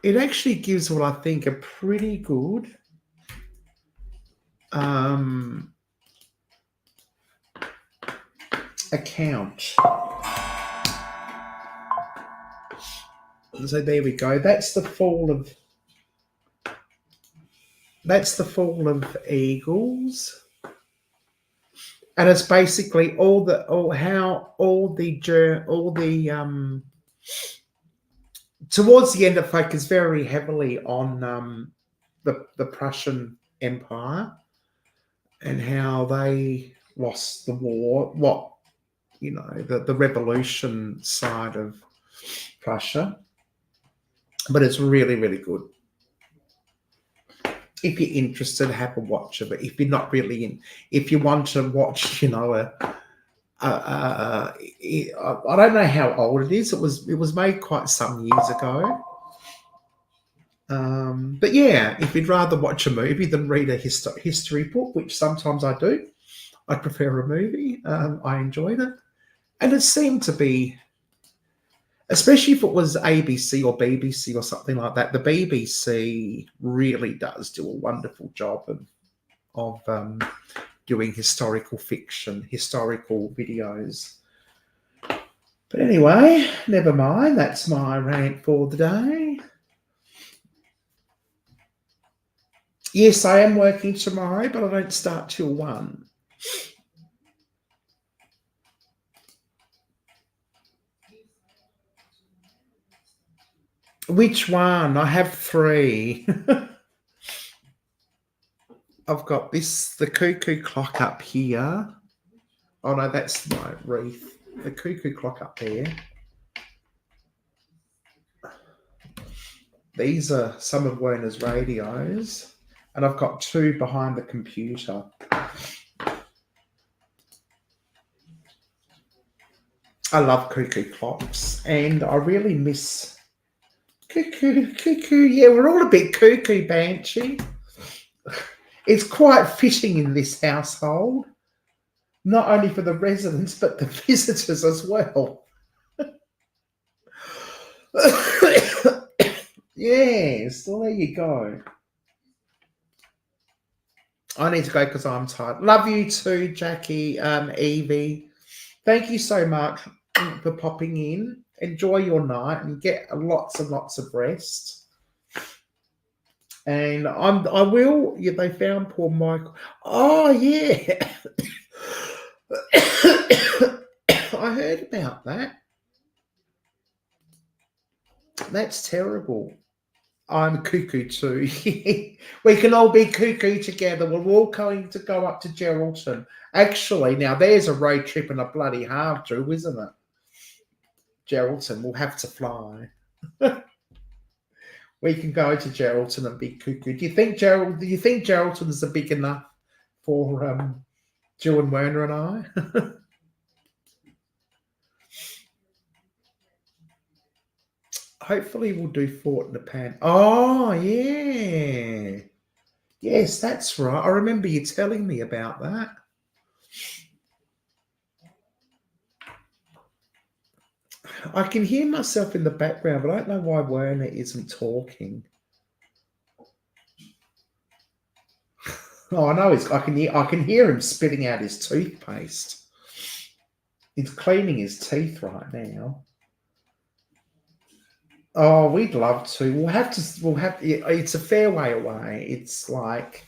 It actually gives what I think a pretty good account. So there we go. That's the fall of Eagles. And it's basically towards the end it focuses very heavily on the Prussian Empire and how they lost the war, the revolution side of Prussia. But it's really, really good. If you're interested, have a watch of it. If you're not really if you want to watch, I don't know how old it is. It was made quite some years ago. But yeah, if you'd rather watch a movie than read a history book, which sometimes I do, I prefer a movie. I enjoyed it, and it seemed to be, especially if it was ABC or BBC or something like that. The BBC really does do a wonderful job of doing historical fiction, historical videos. But anyway, never mind. That's my rant for the day. Yes, I am working tomorrow, but I don't start till 1. Which one? I have 3. I've got the cuckoo clock up here. Oh no, that's my wreath. The cuckoo clock up there. These are some of Werner's radios. And I've got 2 behind the computer. I love cuckoo clocks. And I really miss cuckoo. Yeah, we're all a bit cuckoo, Banshee. It's quite fitting in this household. Not only for the residents, but the visitors as well. Yes, well, there you go. I need to go because I'm tired. Love you too, Jackie, Evie. Thank you so much for popping in. Enjoy your night and get lots and lots of rest. And I will. Yeah, they found poor Michael. Oh yeah. I heard about that. That's terrible. I'm cuckoo too. We can all be cuckoo together. We're all going to go up to Geraldton. Actually, now there's a road trip and a bloody half, Drew, isn't it? Geraldton, we'll have to fly. We can go to Geraldton and be cuckoo. Do you think Geraldton is big enough for Jill and Werner and I? Hopefully we'll do Fort Nepan. Oh, yeah. Yes, that's right. I remember you telling me about that. I can hear myself in the background, but I don't know why Werner isn't talking. Oh, I know. I can hear him spitting out his toothpaste. He's cleaning his teeth right now. Oh, we'd love to. We'll have. It's a fair way away. It's like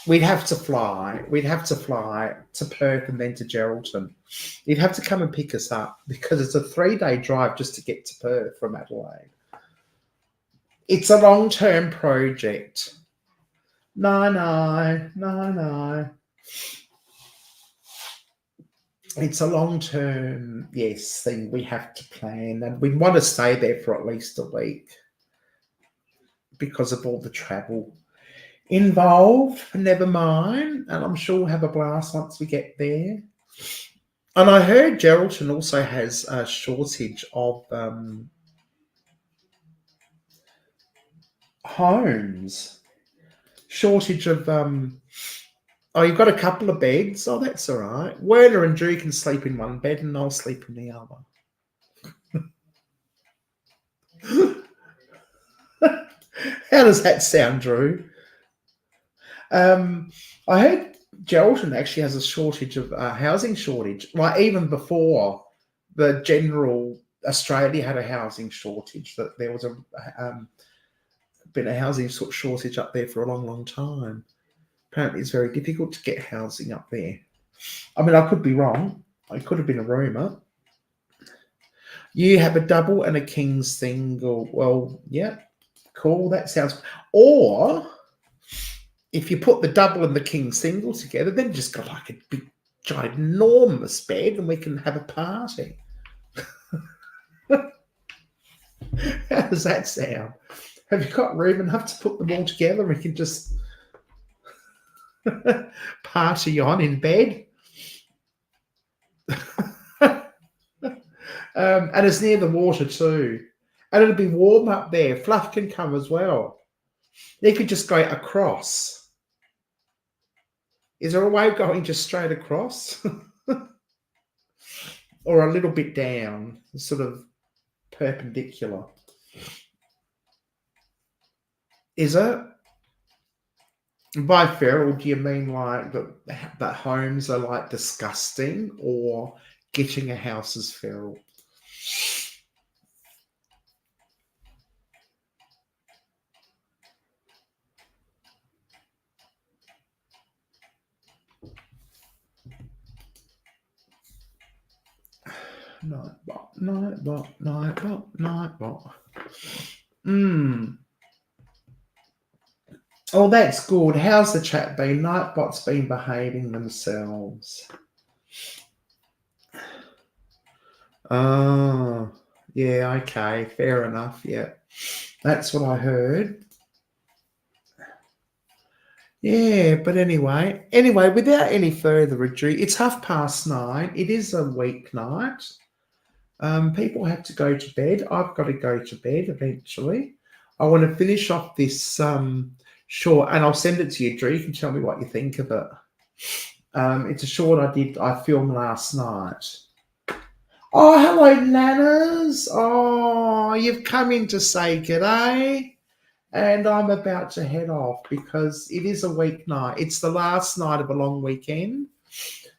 we'd have to fly. We'd have to fly to Perth and then to Geraldton. You'd have to come and pick us up because it's a 3-day drive just to get to Perth from Adelaide. It's a long-term project. No. It's a long-term, yes, thing we have to plan, and we want to stay there for at least a week because of all the travel involved. Never mind, and I'm sure we'll have a blast once we get there. And I heard Geraldton also has a shortage of homes. Shortage of oh, you've got a couple of beds. Oh, that's all right. Werner and Drew can sleep in one bed, and I'll sleep in the other. How does that sound, Drew? I heard Geraldton actually has a shortage of housing shortage. Like even before the general Australia had a housing shortage, that there was been a housing shortage up there for a long time. Apparently, it's very difficult to get housing up there. I mean, I could be wrong. It could have been a rumour. You have a double and a king single. Well, yeah, cool. That sounds. Or if you put the double and the king single together, then you just got like a big, ginormous bed, and we can have a party. How does that sound? Have you got room enough to put them all together? We can just party on in bed. And it's near the water too. And it'll be warm up there. Fluff can come as well. They could just go across. Is there a way of going just straight across? Or a little bit down, sort of perpendicular? Is it? By feral, do you mean like that homes are like disgusting, or getting a house is feral? Nightbot. Oh, that's good. How's the chat been? Nightbot's been behaving themselves. Oh, yeah, okay, fair enough. Yeah, that's what I heard. Yeah, but anyway, without any further ado, it's 9:30. It is a weeknight. People have to go to bed. I've got to go to bed eventually. I want to finish off this short, and I'll send it to you, Drew. You can tell me what you think of it. It's a short I filmed last night. Oh, hello, Nanas. Oh, you've come in to say g'day. And I'm about to head off because it is a weeknight. It's the last night of a long weekend.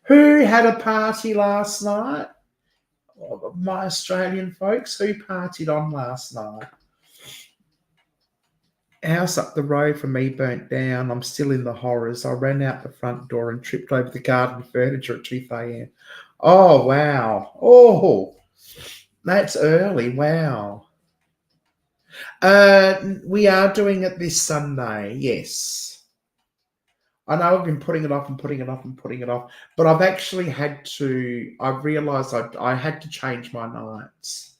Who had a party last night? Oh, my Australian folks, who partied on last night? House up the road from me burnt down. I'm still in the horrors. I ran out the front door and tripped over the garden furniture at 2 a.m. Oh, wow. Oh, that's early. Wow. We are doing it this Sunday, yes. I know I've been putting it off, but I've actually I've realised I had to change my nights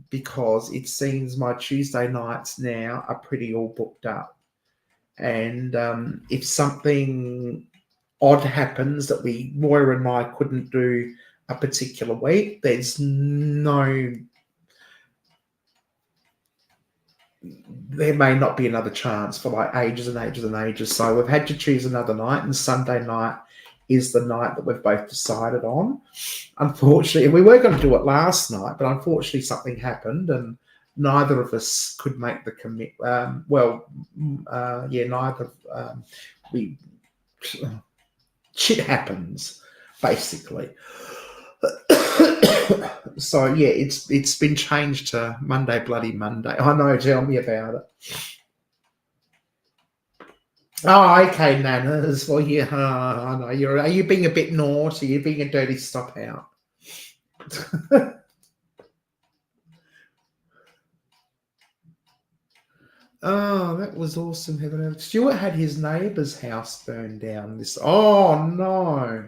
because it seems my Tuesday nights now are pretty all booked up. And if something odd happens that Moira and I couldn't do a particular week, there may not be another chance for like ages and ages and ages. So we've had to choose another night, and Sunday night is the night that we've both decided on. Unfortunately, we were going to do it last night, but unfortunately something happened and neither of us could make the commit. Neither. Shit happens, basically. So yeah, it's been changed to bloody Monday. I know, tell me about it. Oh, okay, Nanas. Well, yeah, I know. Are you being a bit naughty? You're being a dirty stop out. Oh, that was awesome, Heather. Stuart had his neighbour's house burned down. Oh no.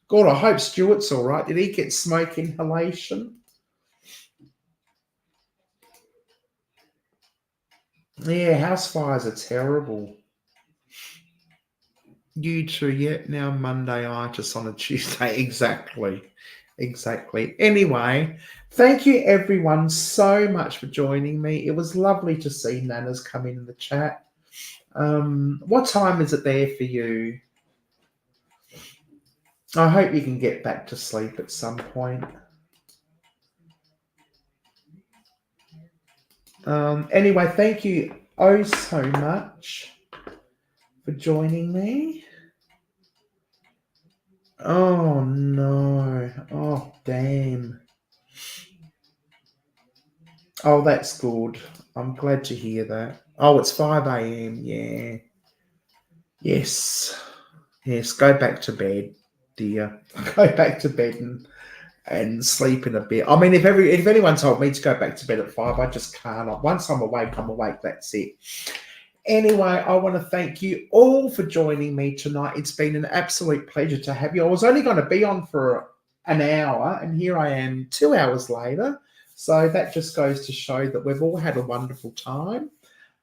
God, I hope Stuart's all right. Did he get smoke inhalation? Yeah, house fires are terrible. You too, yeah. Now Monday-itis on a Tuesday. Exactly. Anyway, thank you everyone so much for joining me. It was lovely to see Nana's come in the chat. What time is it there for you? I hope you can get back to sleep at some point. Anyway, thank you oh so much for joining me. Oh no. Oh damn. Oh, that's good. I'm glad to hear that. Oh, it's 5 a.m. Yeah. Yes. Yes. Go back to bed, dear. Go back to bed and sleep in a bit. I mean, if anyone told me to go back to bed at 5, I just can't. Once I'm awake, I'm awake. That's it. Anyway, I want to thank you all for joining me tonight. It's been an absolute pleasure to have you. I was only going to be on for an hour, and here I am 2 hours later. So that just goes to show that we've all had a wonderful time.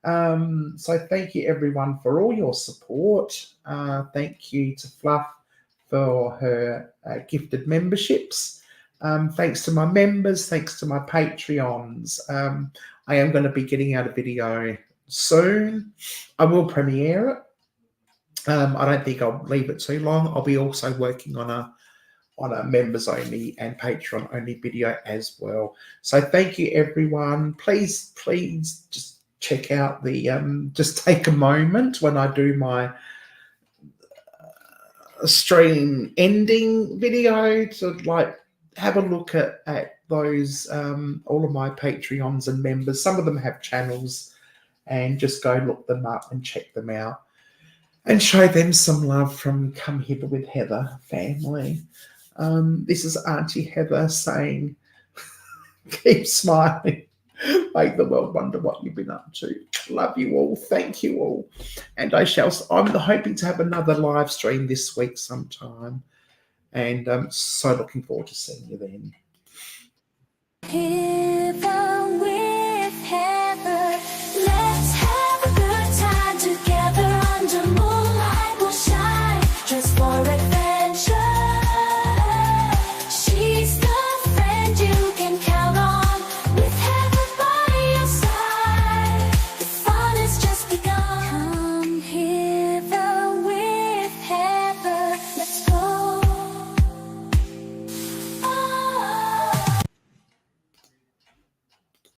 So thank you, everyone, for all your support. Thank you to Fluff for her gifted memberships. Thanks to my members. Thanks to my Patreons. I am going to be getting out a video soon. I will premiere it. I don't think I'll leave it too long. I'll be also working on a members only and Patreon only video as well. So thank you everyone. Please just check out the just take a moment when I do my stream ending video to like have a look at those all of my Patreons and members. Some of them have channels, and just go look them up and check them out and show them some love from Come Hither with Heather family. This is Auntie Heather saying, keep smiling. Make the world wonder what you've been up to. Love you all. Thank you all. And I'm hoping to have another live stream this week sometime. And I'm so looking forward to seeing you then. Hither